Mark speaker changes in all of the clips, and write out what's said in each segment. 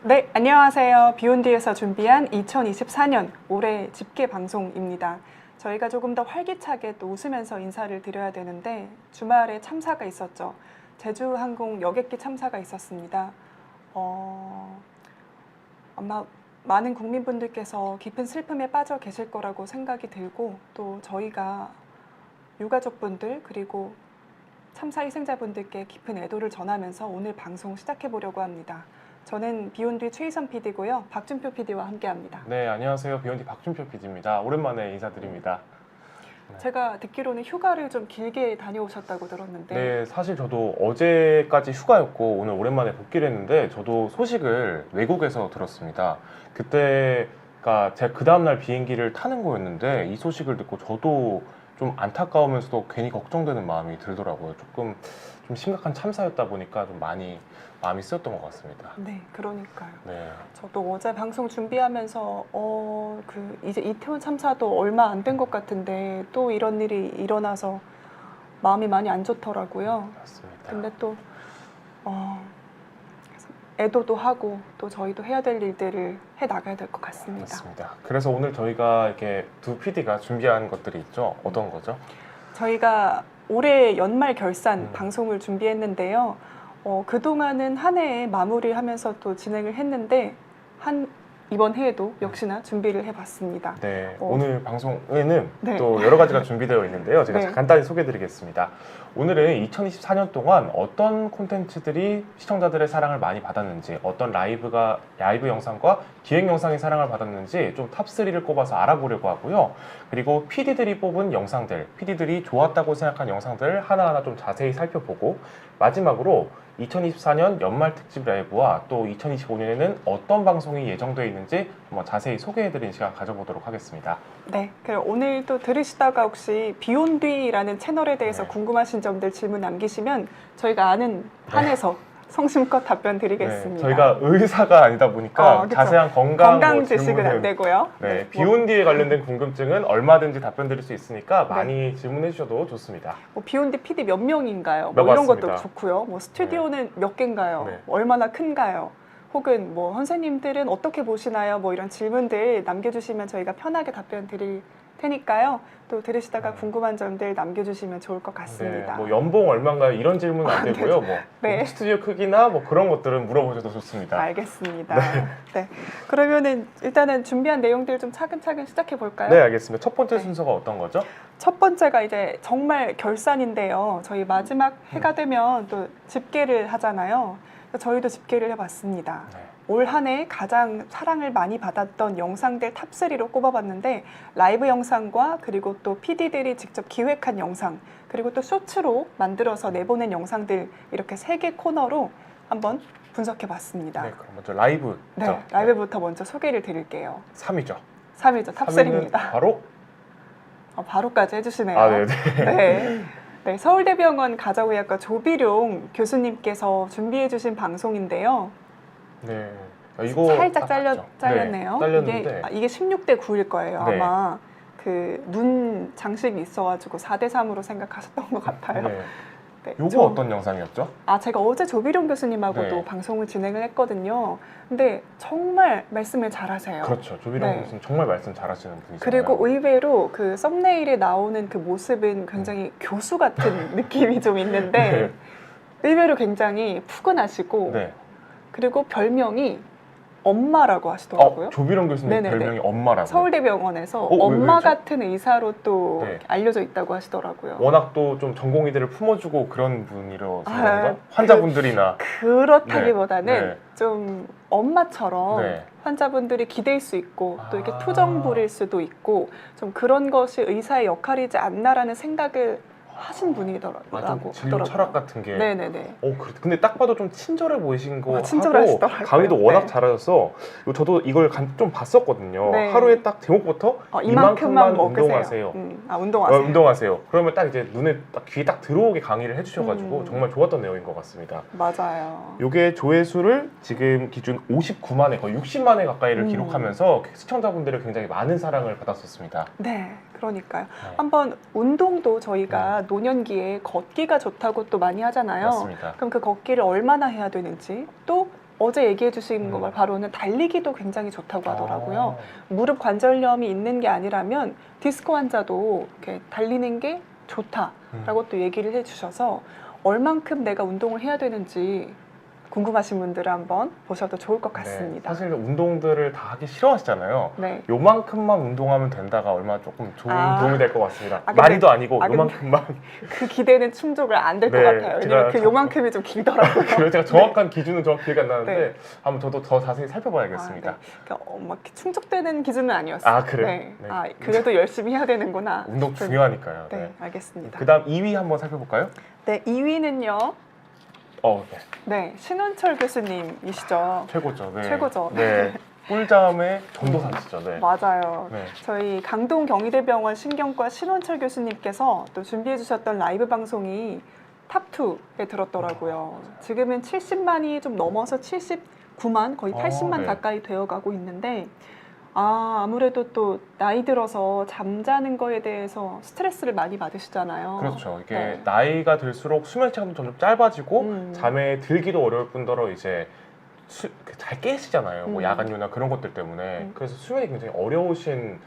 Speaker 1: 네, 안녕하세요. 비욘디에서 준비한 2024년 올해 집계 방송입니다. 저희가 조금 더 활기차게 또 웃으면서 인사를 드려야 되는데 주말에 참사가 있었죠. 제주항공 여객기 참사가 있었습니다. 아마 많은 국민분들께서 깊은 슬픔에 빠져 계실 거라고 생각이 들고 또 저희가 유가족분들 그리고 참사 희생자분들께 깊은 애도를 전하면서 오늘 방송 시작해 보려고 합니다. 저는 비욘디 최희선 PD고요. 박준표 PD와 함께합니다.
Speaker 2: 네, 안녕하세요. 비욘디 박준표 PD입니다. 오랜만에 인사드립니다.
Speaker 1: 제가 듣기로는 휴가를 좀 길게 다녀오셨다고 들었는데
Speaker 2: 네, 사실 저도 어제까지 휴가였고 오늘 오랜만에 복귀를 했는데 저도 소식을 외국에서 들었습니다. 그때가 제가 그 다음날 비행기를 타는 거였는데 이 소식을 듣고 저도 좀 안타까우면서도 괜히 걱정되는 마음이 들더라고요. 조금 좀 심각한 참사였다 보니까 좀 많이 마음이 쓰였던 것 같습니다.
Speaker 1: 네, 그러니까요.
Speaker 2: 네.
Speaker 1: 저도 어제 방송 준비하면서 이제 이태원 참사도 얼마 안 된 것 같은데 또 이런 일이 일어나서 마음이 많이 안 좋더라고요.
Speaker 2: 맞습니다.
Speaker 1: 근데 또 애도도 하고 또 저희도 해야 될 일들을 해 나가야 될 것 같습니다.
Speaker 2: 맞습니다. 그래서 오늘 저희가 이렇게 두 PD가 준비한 것들이 있죠. 어떤 거죠?
Speaker 1: 저희가 올해 연말 결산 방송을 준비했는데요. 그동안은 한 해에 마무리하면서 또 진행을 했는데 이번 해에도 역시나 준비를 해봤습니다.
Speaker 2: 네, 오늘 방송에는
Speaker 1: 네.
Speaker 2: 또 여러 가지가 준비되어 있는데요. 제가
Speaker 1: 네.
Speaker 2: 간단히 소개해드리겠습니다. 오늘은 2024년 동안 어떤 콘텐츠들이 시청자들의 사랑을 많이 받았는지, 어떤 라이브 영상과 기획 영상의 사랑을 받았는지 좀 탑3를 꼽아서 알아보려고 하고요. 그리고 PD들이 뽑은 영상들, PD들이 좋았다고 생각한 영상들 하나하나 좀 자세히 살펴보고 마지막으로 2024년 연말 특집 라이브와 또 2025년에는 어떤 방송이 예정되어 있는지 한번 자세히 소개해드리는 시간 가져보도록 하겠습니다.
Speaker 1: 네, 그럼 오늘 또 들으시다가 혹시 비욘디라는 채널에 대해서
Speaker 2: 네.
Speaker 1: 궁금하신 점들 질문 남기시면 저희가 아는 한에서 성심껏 답변
Speaker 2: 네,
Speaker 1: 드리겠습니다.
Speaker 2: 저희가 의사가 아니다 보니까
Speaker 1: 그쵸.
Speaker 2: 자세한 건강
Speaker 1: 지식은 안 되고요.
Speaker 2: 네, 비욘디에 관련된 궁금증은 얼마든지 답변 드릴 수 있으니까 많이 질문해 주셔도 좋습니다.
Speaker 1: 비욘디 PD 몇 명인가요?
Speaker 2: 네,
Speaker 1: 이런
Speaker 2: 맞습니다.
Speaker 1: 것도 좋고요. 스튜디오는 몇 개인가요?
Speaker 2: 네.
Speaker 1: 얼마나 큰가요? 혹은 선생님들은 어떻게 보시나요? 이런 질문들 남겨주시면 저희가 편하게 답변 드릴 테니까요. 또 들으시다가 궁금한 점들 남겨주시면 좋을 것 같습니다.
Speaker 2: 네, 연봉 얼마인가요? 이런 질문 안 되고요.
Speaker 1: 네.
Speaker 2: 스튜디오 크기나 그런 것들은 물어보셔도 좋습니다.
Speaker 1: 알겠습니다. 네. 그러면은 일단은 준비한 내용들 좀 차근차근 시작해 볼까요?
Speaker 2: 네, 알겠습니다. 첫 번째 순서가 어떤 거죠?
Speaker 1: 첫 번째가 이제 정말 결산인데요. 저희 마지막 해가 되면 또 집계를 하잖아요. 저희도 집계를 해봤습니다.
Speaker 2: 네.
Speaker 1: 올 한 해 가장 사랑을 많이 받았던 영상들 탑3로 꼽아봤는데 라이브 영상과 그리고 또 PD들이 직접 기획한 영상 그리고 또 쇼츠로 만들어서 내보낸 영상들 이렇게 3개 코너로 한번 분석해봤습니다.
Speaker 2: 네, 그럼 먼저 라이브.
Speaker 1: 네, 라이브부터 먼저 소개를 드릴게요.
Speaker 2: 3위죠.
Speaker 1: 3위죠. 탑3입니다.
Speaker 2: 바로?
Speaker 1: 바로까지 해주시네요.
Speaker 2: 아, 네네.
Speaker 1: 네. 네, 서울대병원 가정의학과 조비룡 교수님께서 준비해주신 방송인데요.
Speaker 2: 네. 이거
Speaker 1: 살짝 잘렸네요.
Speaker 2: 네, 잘렸는데
Speaker 1: 이게 16대 9일 거예요.
Speaker 2: 네.
Speaker 1: 아마 눈 장식이 있어가지고 4대 3으로 생각하셨던 것 같아요.
Speaker 2: 네.
Speaker 1: 네,
Speaker 2: 요거 어떤 영상이었죠?
Speaker 1: 제가 어제 조비룡 교수님하고도
Speaker 2: 네.
Speaker 1: 방송을 진행을 했거든요. 근데 정말 말씀을 잘하세요.
Speaker 2: 그렇죠. 조비룡 교수님 정말 말씀 잘하시는 분이잖아요.
Speaker 1: 그리고 의외로 그 썸네일에 나오는 그 모습은 굉장히 교수 같은 느낌이 좀 있는데 의외로 굉장히 푸근하시고
Speaker 2: 네.
Speaker 1: 그리고 별명이 엄마라고 하시더라고요.
Speaker 2: 조비룡 교수님
Speaker 1: 네네네.
Speaker 2: 별명이 엄마라고요?
Speaker 1: 서울대병원에서
Speaker 2: 왜
Speaker 1: 엄마
Speaker 2: 왜죠?
Speaker 1: 같은 의사로 또
Speaker 2: 네.
Speaker 1: 알려져 있다고 하시더라고요.
Speaker 2: 워낙 또 좀 전공의들을 품어주고 그런 분이라서
Speaker 1: 아,
Speaker 2: 그런가? 환자분들이나
Speaker 1: 그렇다기보다는
Speaker 2: 네.
Speaker 1: 좀 엄마처럼
Speaker 2: 네.
Speaker 1: 환자분들이 기댈 수 있고 또 이렇게
Speaker 2: 아.
Speaker 1: 투정 부릴 수도 있고 좀 그런 것이 의사의 역할이지 않나라는 생각을 하신 분이더라고요.
Speaker 2: 진료 철학 같은 게.
Speaker 1: 네네네.
Speaker 2: 근데 딱 봐도 좀 친절해 보이신 거 하고
Speaker 1: 친절하시더라고요.
Speaker 2: 강의도 워낙
Speaker 1: 네.
Speaker 2: 잘하셔서 저도 이걸 좀 봤었거든요.
Speaker 1: 네.
Speaker 2: 하루에 딱 제목부터
Speaker 1: 이만큼만
Speaker 2: 운동하세요.
Speaker 1: 운동하세요.
Speaker 2: 운동하세요. 그러면 딱 이제 눈에 딱 귀에 딱 들어오게 강의를 해주셔가지고 정말 좋았던 내용인 것 같습니다.
Speaker 1: 맞아요.
Speaker 2: 요게 조회수를 지금 기준 59만 회, 거의 60만 회 가까이를 기록하면서 시청자분들의 굉장히 많은 사랑을 받았었습니다.
Speaker 1: 네, 그러니까요. 한번 운동도 저희가 노년기에 걷기가 좋다고 또 많이 하잖아요.
Speaker 2: 맞습니다.
Speaker 1: 그럼 그 걷기를 얼마나 해야 되는지 또 어제 얘기해 주신 거 바로는 달리기도 굉장히 좋다고 하더라고요. 무릎 관절염이 있는 게 아니라면 디스크 환자도 이렇게 달리는 게 좋다라고 또 얘기를 해주셔서 얼만큼 내가 운동을 해야 되는지 궁금하신 분들은 한번 보셔도 좋을 것 같습니다.
Speaker 2: 네, 사실 운동들을 다 하기 싫어하시잖아요.
Speaker 1: 네.
Speaker 2: 요만큼만 운동하면 된다가 얼마나 조금 좋은 도움이 될 것 같습니다.
Speaker 1: 근데-
Speaker 2: 많이도 아니고
Speaker 1: 근데
Speaker 2: 요만큼만.
Speaker 1: 그 기대는 충족을 안 될 것
Speaker 2: 네,
Speaker 1: 같아요. 왜냐면
Speaker 2: 제가
Speaker 1: 그 요만큼이 좀 길더라고요.
Speaker 2: 그래서 제가 정확한 기준은 정확히 기억이 안 나는데
Speaker 1: 네.
Speaker 2: 한번 저도 더 자세히 살펴봐야겠습니다.
Speaker 1: 아, 네. 그러니까 막 이렇게 충족되는 기준은 아니었어요.
Speaker 2: 아, 그래요?
Speaker 1: 네.
Speaker 2: 네.
Speaker 1: 아, 그래도 열심히 해야 되는구나.
Speaker 2: 운동
Speaker 1: 좀-
Speaker 2: 중요하니까요.
Speaker 1: 네,
Speaker 2: 네.
Speaker 1: 알겠습니다.
Speaker 2: 그다음 2위 한번 살펴볼까요?
Speaker 1: 네, 2위는요.
Speaker 2: 네.
Speaker 1: 네, 신원철 교수님이시죠.
Speaker 2: 최고죠. 네.
Speaker 1: 최고죠.
Speaker 2: 네. 꿀잠의 전도사시죠. 네.
Speaker 1: 맞아요.
Speaker 2: 네.
Speaker 1: 저희 강동 경희대병원 신경과 신원철 교수님께서 또 준비해 주셨던 라이브 방송이 탑2에 들었더라고요. 지금은 70만이 좀 넘어서 79만, 거의 80만
Speaker 2: 네.
Speaker 1: 가까이 되어가고 있는데 아무래도 또 나이 들어서 잠자는 거에 대해서 스트레스를 많이 받으시잖아요.
Speaker 2: 그렇죠. 이게
Speaker 1: 네.
Speaker 2: 나이가 들수록 수면 시간도 점점 짧아지고 잠에 들기도 어려울 뿐더러 이제 잘 깨시잖아요. 뭐 야간유나 그런 것들 때문에. 그래서 수면이 굉장히 어려우신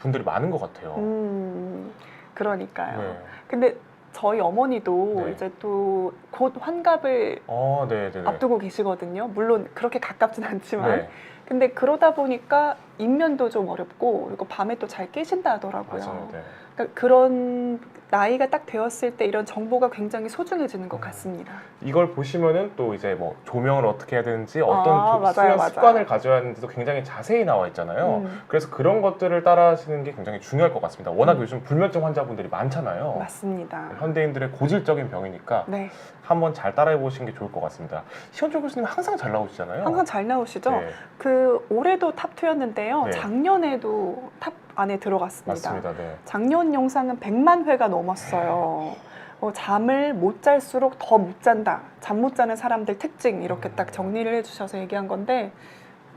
Speaker 2: 분들이 많은 것 같아요.
Speaker 1: 그러니까요.
Speaker 2: 네.
Speaker 1: 근데 저희 어머니도
Speaker 2: 네.
Speaker 1: 이제 또 곧 환갑을
Speaker 2: 네네네.
Speaker 1: 앞두고 계시거든요. 물론 그렇게 가깝진 않지만.
Speaker 2: 네.
Speaker 1: 근데 그러다 보니까 입면도 좀 어렵고 그리고 밤에 또 잘 깨신다 하더라고요.
Speaker 2: 맞아요. 네.
Speaker 1: 그러니까 그런 나이가 딱 되었을 때 이런 정보가 굉장히 소중해지는 것 같습니다.
Speaker 2: 이걸 보시면은 또 이제 뭐 조명을 어떻게 해야 되는지
Speaker 1: 맞아요,
Speaker 2: 어떤 수면
Speaker 1: 맞아요.
Speaker 2: 습관을 가져야 하는지도 굉장히 자세히 나와 있잖아요. 그래서 그런 것들을 따라 하시는 게 굉장히 중요할 것 같습니다. 워낙 요즘 불면증 환자분들이 많잖아요.
Speaker 1: 맞습니다.
Speaker 2: 현대인들의 고질적인 병이니까
Speaker 1: 네,
Speaker 2: 한번 잘 따라해 보시는 게 좋을 것 같습니다. 시원철 교수님 항상 잘 나오시잖아요.
Speaker 1: 항상 잘 나오시죠?
Speaker 2: 네,
Speaker 1: 그 올해도 탑2였는데요.
Speaker 2: 네.
Speaker 1: 작년에도 탑 안에 들어갔습니다.
Speaker 2: 맞습니다. 네.
Speaker 1: 작년 영상은 100만 회가 넘었어요. 잠을 못 잘수록 더 못 잔다. 잠 못 자는 사람들 특징 이렇게 딱 정리를 해주셔서 얘기한 건데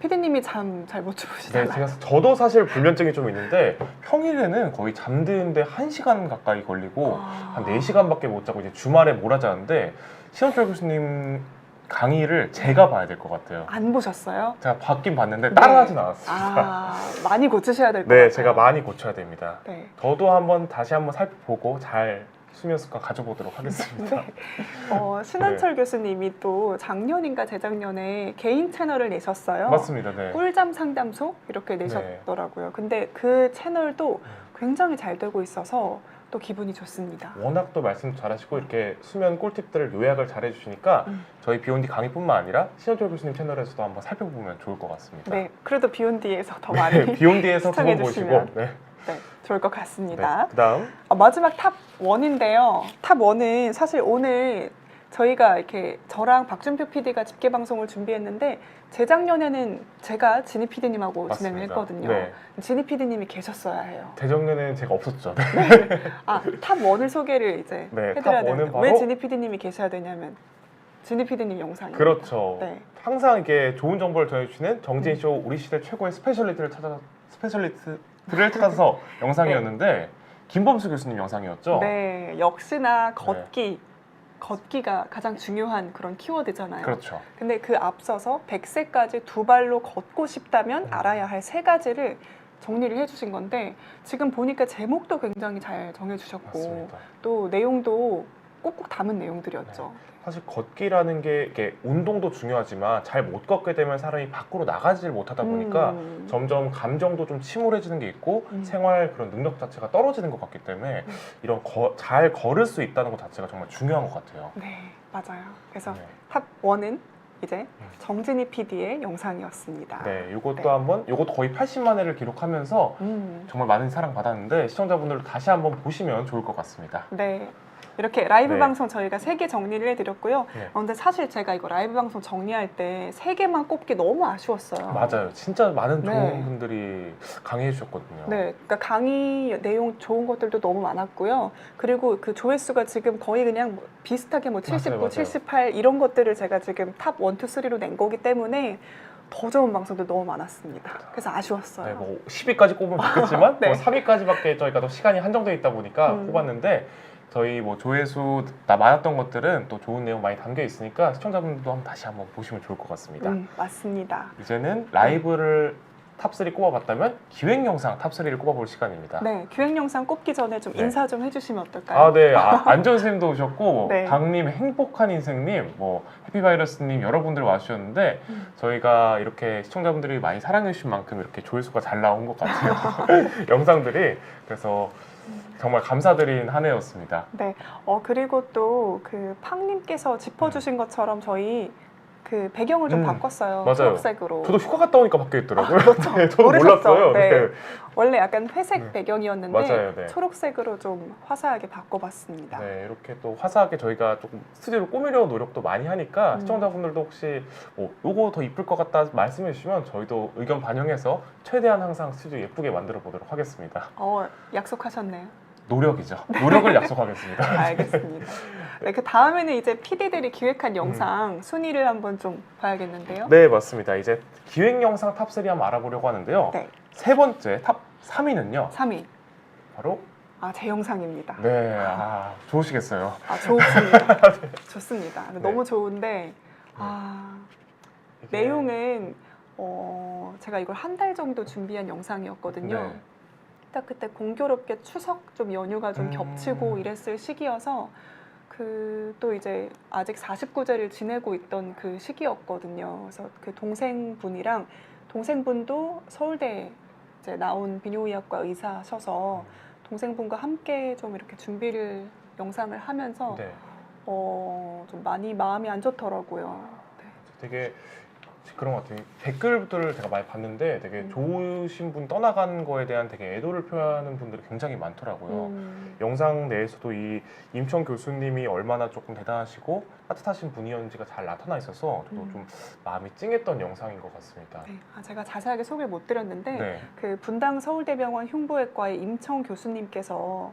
Speaker 1: 피디님이 잠 잘 못
Speaker 2: 네,
Speaker 1: 주무시잖아요.
Speaker 2: 저도 사실 불면증이 좀 있는데 평일에는 거의 잠드는데 1시간 가까이 걸리고 한 4시간밖에 못 자고 이제 주말에 몰아자는데 시원철 교수님 강의를 제가 봐야 될 것 같아요.
Speaker 1: 안 보셨어요?
Speaker 2: 제가 봤긴 봤는데
Speaker 1: 네.
Speaker 2: 따라하진 않았습니다.
Speaker 1: 많이 고치셔야 될 것
Speaker 2: 네,
Speaker 1: 같아요.
Speaker 2: 제가 많이 고쳐야 됩니다.
Speaker 1: 네.
Speaker 2: 저도 다시 한번 살펴보고 잘 수면 습관 가져보도록 하겠습니다.
Speaker 1: 네. 신한철 교수님이 또 작년인가 재작년에 개인 채널을 내셨어요.
Speaker 2: 맞습니다. 네.
Speaker 1: 꿀잠 상담소 이렇게 내셨더라고요. 근데 그 채널도 굉장히 잘 되고 있어서 또 기분이 좋습니다.
Speaker 2: 워낙 또 말씀 잘하시고 이렇게 수면 꿀팁들을 요약을 잘 해주시니까 저희 비욘디 강의뿐만 아니라 신현철 교수님 채널에서도 한번 살펴보면 좋을 것 같습니다.
Speaker 1: 네, 그래도 비욘디에서 더 많이
Speaker 2: 네, 비욘디에서
Speaker 1: 시청해
Speaker 2: 그거 보시고
Speaker 1: 주시면
Speaker 2: 네.
Speaker 1: 네, 좋을 것 같습니다.
Speaker 2: 네. 그다음
Speaker 1: 마지막 탑 1인데요. 탑 1은 사실 오늘 저희가 이렇게 저랑 박준표 PD가 집계 방송을 준비했는데 재작년에는 제가 진희 PD님하고 진행을
Speaker 2: 맞습니다.
Speaker 1: 했거든요.
Speaker 2: 네.
Speaker 1: 진희 PD님이 계셨어야 해요.
Speaker 2: 대정년에는 제가 없었죠.
Speaker 1: 탑 1을 소개를 이제
Speaker 2: 네,
Speaker 1: 해드려야
Speaker 2: 탑 원은
Speaker 1: 되는데
Speaker 2: 바로-
Speaker 1: 왜 진희 PD님이 계셔야 되냐면 진희 PD님 영상입니다.
Speaker 2: 그렇죠.
Speaker 1: 네.
Speaker 2: 항상 이게 좋은 정보를 전해주시는 정진쇼 우리 시대 최고의 스페셜리스트를 찾아서 영상이었는데 김범수 교수님 영상이었죠.
Speaker 1: 네, 역시나 걷기가 가장 중요한 그런 키워드잖아요.
Speaker 2: 그렇죠.
Speaker 1: 근데 그 앞서서 100세까지 두 발로 걷고 싶다면 알아야 할 세 가지를 정리를 해주신 건데 지금 보니까 제목도 굉장히 잘 정해주셨고
Speaker 2: 맞습니다.
Speaker 1: 또 내용도 꼭꼭 담은 내용들이었죠.
Speaker 2: 사실 걷기라는 게 이게 운동도 중요하지만 잘 못 걷게 되면 사람이 밖으로 나가지를 못하다 보니까 점점 감정도 좀 침울해지는 게 있고 생활 그런 능력 자체가 떨어지는 것 같기 때문에 이런 잘 걸을 수 있다는 것 자체가 정말 중요한 것 같아요.
Speaker 1: 네, 맞아요. 그래서
Speaker 2: 네.
Speaker 1: 탑 1은 이제 정진희 PD의 영상이었습니다.
Speaker 2: 네, 이것도
Speaker 1: 네.
Speaker 2: 이것도 거의 80만 회를 기록하면서 정말 많은 사랑 받았는데 시청자분들도 다시 한번 보시면 좋을 것 같습니다.
Speaker 1: 네. 이렇게 라이브
Speaker 2: 네.
Speaker 1: 방송 저희가 3개 정리를 해드렸고요.
Speaker 2: 네.
Speaker 1: 근데 사실 제가 이거 라이브 방송 정리할 때 3개만 꼽기 너무 아쉬웠어요.
Speaker 2: 맞아요. 진짜 많은 좋은
Speaker 1: 네.
Speaker 2: 분들이 강의해 주셨거든요.
Speaker 1: 네, 그러니까 강의 내용 좋은 것들도 너무 많았고요. 그리고 그 조회수가 지금 거의 그냥 비슷하게 뭐 79,
Speaker 2: 맞아요.
Speaker 1: 78 이런 것들을 제가 지금 탑 1, 2, 3로 낸 거기 때문에 더 좋은 방송도 너무 많았습니다. 그래서 아쉬웠어요.
Speaker 2: 네, 뭐 10위까지 꼽으면 좋겠지만
Speaker 1: 네.
Speaker 2: 뭐 3위까지밖에 저희가 또 시간이 한정되어 있다 보니까 꼽았는데 저희 뭐 조회수 많았던 것들은 또 좋은 내용 많이 담겨 있으니까 시청자분들도 다시 한번 보시면 좋을 것 같습니다.
Speaker 1: 맞습니다.
Speaker 2: 이제는 라이브를 탑3 꼽아봤다면 기획 영상 탑3를 꼽아볼 시간입니다.
Speaker 1: 네, 기획 영상 꼽기 전에 좀
Speaker 2: 네.
Speaker 1: 인사 좀 해주시면 어떨까요?
Speaker 2: 아, 네. 안전 선생님도 오셨고,
Speaker 1: 네.
Speaker 2: 박님, 행복한 인생님, 뭐 해피바이러스님 여러분들 와주셨는데 저희가 이렇게 시청자분들이 많이 사랑해주신 만큼 이렇게 조회수가 잘 나온 것 같아요. 영상들이. 그래서 정말 감사드린 한 해였습니다.
Speaker 1: 네. 그리고 또 그 팡님께서 짚어주신 것처럼 저희 그 배경을 좀 바꿨어요.
Speaker 2: 맞아요.
Speaker 1: 초록색으로.
Speaker 2: 저도 휴가 갔다 오니까 바뀌어 있더라고요.
Speaker 1: 그렇죠.
Speaker 2: 네, 저도
Speaker 1: 모르셨죠?
Speaker 2: 몰랐어요.
Speaker 1: 네.
Speaker 2: 네.
Speaker 1: 원래 약간 회색
Speaker 2: 네.
Speaker 1: 배경이었는데
Speaker 2: 맞아요. 네.
Speaker 1: 초록색으로 좀 화사하게 바꿔봤습니다.
Speaker 2: 네, 이렇게 또 화사하게 저희가 조금 스튜디오를 꾸미려고 노력도 많이 하니까 시청자분들도 혹시 뭐 요거 더 이쁠 것 같다 말씀해 주시면 저희도 의견 반영해서 최대한 항상 스튜디오 예쁘게 만들어 보도록 하겠습니다.
Speaker 1: 약속하셨네요.
Speaker 2: 노력이죠. 노력을 약속하겠습니다.
Speaker 1: 알겠습니다. 네, 그 다음에는 이제 PD들이 기획한 영상 순위를 한번 좀 봐야겠는데요.
Speaker 2: 네, 맞습니다. 이제 기획 영상 탑3 한번 알아보려고 하는데요.
Speaker 1: 네.
Speaker 2: 세 번째 탑 3위는요.
Speaker 1: 3위.
Speaker 2: 바로
Speaker 1: 제 영상입니다.
Speaker 2: 네, 좋으시겠어요.
Speaker 1: 좋습니다. 좋습니다.
Speaker 2: 네.
Speaker 1: 너무 좋은데
Speaker 2: 이게-
Speaker 1: 내용은 제가 이걸 한 달 정도 준비한 영상이었거든요.
Speaker 2: 네.
Speaker 1: 딱 그때 공교롭게 추석 좀 연휴가 좀 겹치고 이랬을 시기여서 또 이제 아직 49제를 지내고 있던 그 시기였거든요. 그래서 그 동생분도 서울대 이제 나온 비뇨의학과 의사셔서 동생분과 함께 좀 이렇게 영상을 하면서
Speaker 2: 네.
Speaker 1: 좀 많이 마음이 안 좋더라고요.
Speaker 2: 되게 그런 것 같아요. 댓글들을 제가 많이 봤는데 되게 좋으신 분 떠나간 거에 대한 되게 애도를 표하는 분들이 굉장히 많더라고요. 영상 내에서도 이 임청 교수님이 얼마나 조금 대단하시고 따뜻하신 분이었는지가 잘 나타나 있어서 저도 좀 마음이 찡했던 영상인 것 같습니다.
Speaker 1: 네. 제가 자세하게 소개를 못 드렸는데
Speaker 2: 네.
Speaker 1: 그 분당 서울대병원 흉부외과의 임청 교수님께서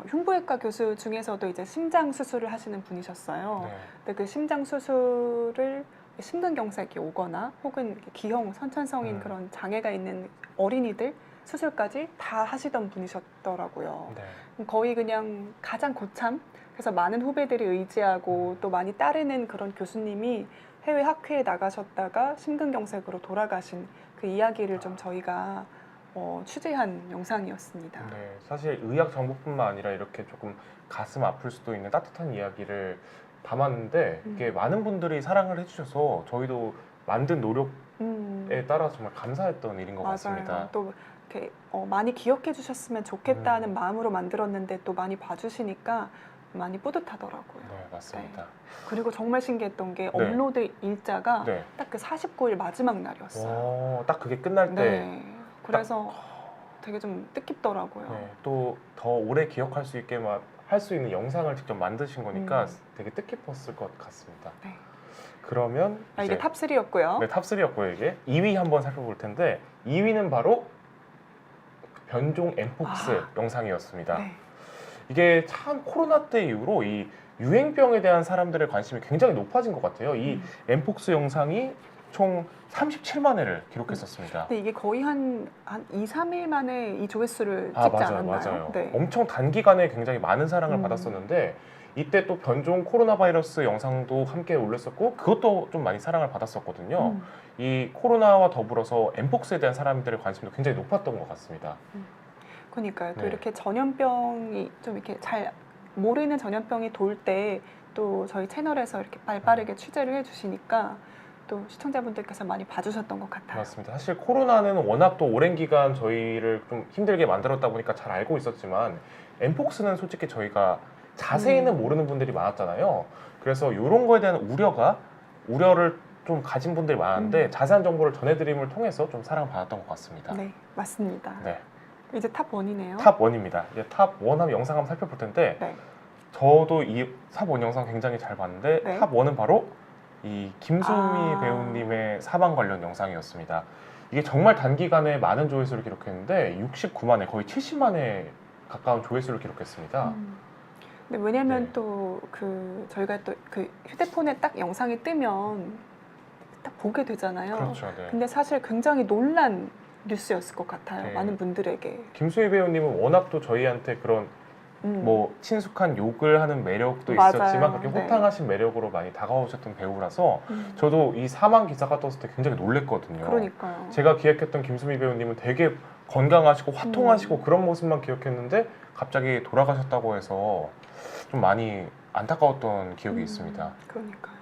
Speaker 1: 흉부외과 교수 중에서도 이제 심장 수술을 하시는 분이셨어요.
Speaker 2: 네.
Speaker 1: 근데 그 심장 수술을 심근경색이 오거나 혹은 이렇게 기형 선천성인 그런 장애가 있는 어린이들 수술까지 다 하시던 분이셨더라고요.
Speaker 2: 네.
Speaker 1: 거의 그냥 가장 고참, 그래서 많은 후배들이 의지하고 또 많이 따르는 그런 교수님이 해외 학회에 나가셨다가 심근경색으로 돌아가신 그 이야기를 좀 저희가 취재한 영상이었습니다.
Speaker 2: 네, 사실 의학 정보뿐만 아니라 이렇게 조금 가슴 아플 수도 있는 따뜻한 이야기를 담았는데 이게 많은 분들이 사랑을 해주셔서 저희도 만든 노력에 따라 정말 감사했던 일인 것 같습니다.
Speaker 1: 또 이렇게 많이 기억해 주셨으면 좋겠다는 마음으로 만들었는데 또 많이 봐주시니까 많이 뿌듯하더라고요.
Speaker 2: 네, 맞습니다.
Speaker 1: 네. 그리고 정말 신기했던 게
Speaker 2: 네.
Speaker 1: 업로드 일자가
Speaker 2: 네.
Speaker 1: 딱 그 49일 마지막 날이었어요.
Speaker 2: 딱 그게 끝날 때
Speaker 1: 네. 그래서 되게 좀 뜻깊더라고요.
Speaker 2: 네, 또 더 오래 기억할 수 있게 할 수 있는 영상을 직접 만드신 거니까 되게 뜻깊었을 것 같습니다.
Speaker 1: 네.
Speaker 2: 그러면
Speaker 1: 이게 탑3였고요.
Speaker 2: 네, 탑3였고요. 이게 2위 한번 살펴볼 텐데 2위는 바로 변종 엠폭스 영상이었습니다.
Speaker 1: 네.
Speaker 2: 이게 참 코로나 때 이후로 이 유행병에 대한 사람들의 관심이 굉장히 높아진 것 같아요. 이 엠폭스 영상이 총 37만 회를 기록했었습니다.
Speaker 1: 근데 이게 거의 한 2, 3일 만에 이 조회수를 찍지
Speaker 2: 맞아요,
Speaker 1: 않았나요?
Speaker 2: 맞아요.
Speaker 1: 네.
Speaker 2: 엄청 단기간에 굉장히 많은 사랑을 받았었는데 이때 또 변종 코로나 바이러스 영상도 함께 올렸었고 그것도 좀 많이 사랑을 받았었거든요. 이 코로나와 더불어서 엠폭스에 대한 사람들의 관심도 굉장히 높았던 것 같습니다.
Speaker 1: 그러니까요. 또
Speaker 2: 네.
Speaker 1: 이렇게 전염병이 좀 이렇게 잘 모르는 전염병이 돌 때 또 저희 채널에서 이렇게 빠르게 취재를 해주시니까 또 시청자분들께서 많이 봐주셨던 것 같아요.
Speaker 2: 맞습니다. 사실 코로나는 워낙 또 오랜 기간 저희를 좀 힘들게 만들었다 보니까 잘 알고 있었지만 엠폭스는 솔직히 저희가 자세히는 모르는 분들이 많았잖아요. 그래서 이런 거에 대한 우려를 좀 가진 분들이 많은데 자세한 정보를 전해드림을 통해서 좀 사랑받았던 것 같습니다.
Speaker 1: 네, 맞습니다.
Speaker 2: 네.
Speaker 1: 이제 탑 1이네요.
Speaker 2: 탑 1입니다. 이제 탑 1 하면 영상 한번 살펴볼 텐데
Speaker 1: 네.
Speaker 2: 저도 이 탑 1 영상 굉장히 잘 봤는데
Speaker 1: 네.
Speaker 2: 탑 1은 바로 이 김수미 배우님의 사망 관련 영상이었습니다. 이게 정말 단기간에 많은 조회수를 기록했는데 69만 회, 거의 70만 회 가까운 조회수를 기록했습니다.
Speaker 1: 근데 왜냐면
Speaker 2: 네.
Speaker 1: 또 저희가 또 그 휴대폰에 딱 영상이 뜨면 딱 보게 되잖아요.
Speaker 2: 그렇죠. 네.
Speaker 1: 근데 사실 굉장히 놀란 뉴스였을 것 같아요.
Speaker 2: 네.
Speaker 1: 많은 분들에게.
Speaker 2: 김수미 배우님은 워낙 또 저희한테 그런 뭐 친숙한 욕을 하는 매력도
Speaker 1: 맞아요.
Speaker 2: 있었지만 그렇게
Speaker 1: 네.
Speaker 2: 호탕하신 매력으로 많이 다가오셨던 배우라서 저도 이 사망 기사가 떴을 때 굉장히 놀랬거든요.
Speaker 1: 그러니까요.
Speaker 2: 제가 기획했던 김수미 배우님은 되게 건강하시고 화통하시고 그런 모습만 기억했는데 갑자기 돌아가셨다고 해서 좀 많이 안타까웠던 기억이 있습니다.
Speaker 1: 그러니까요.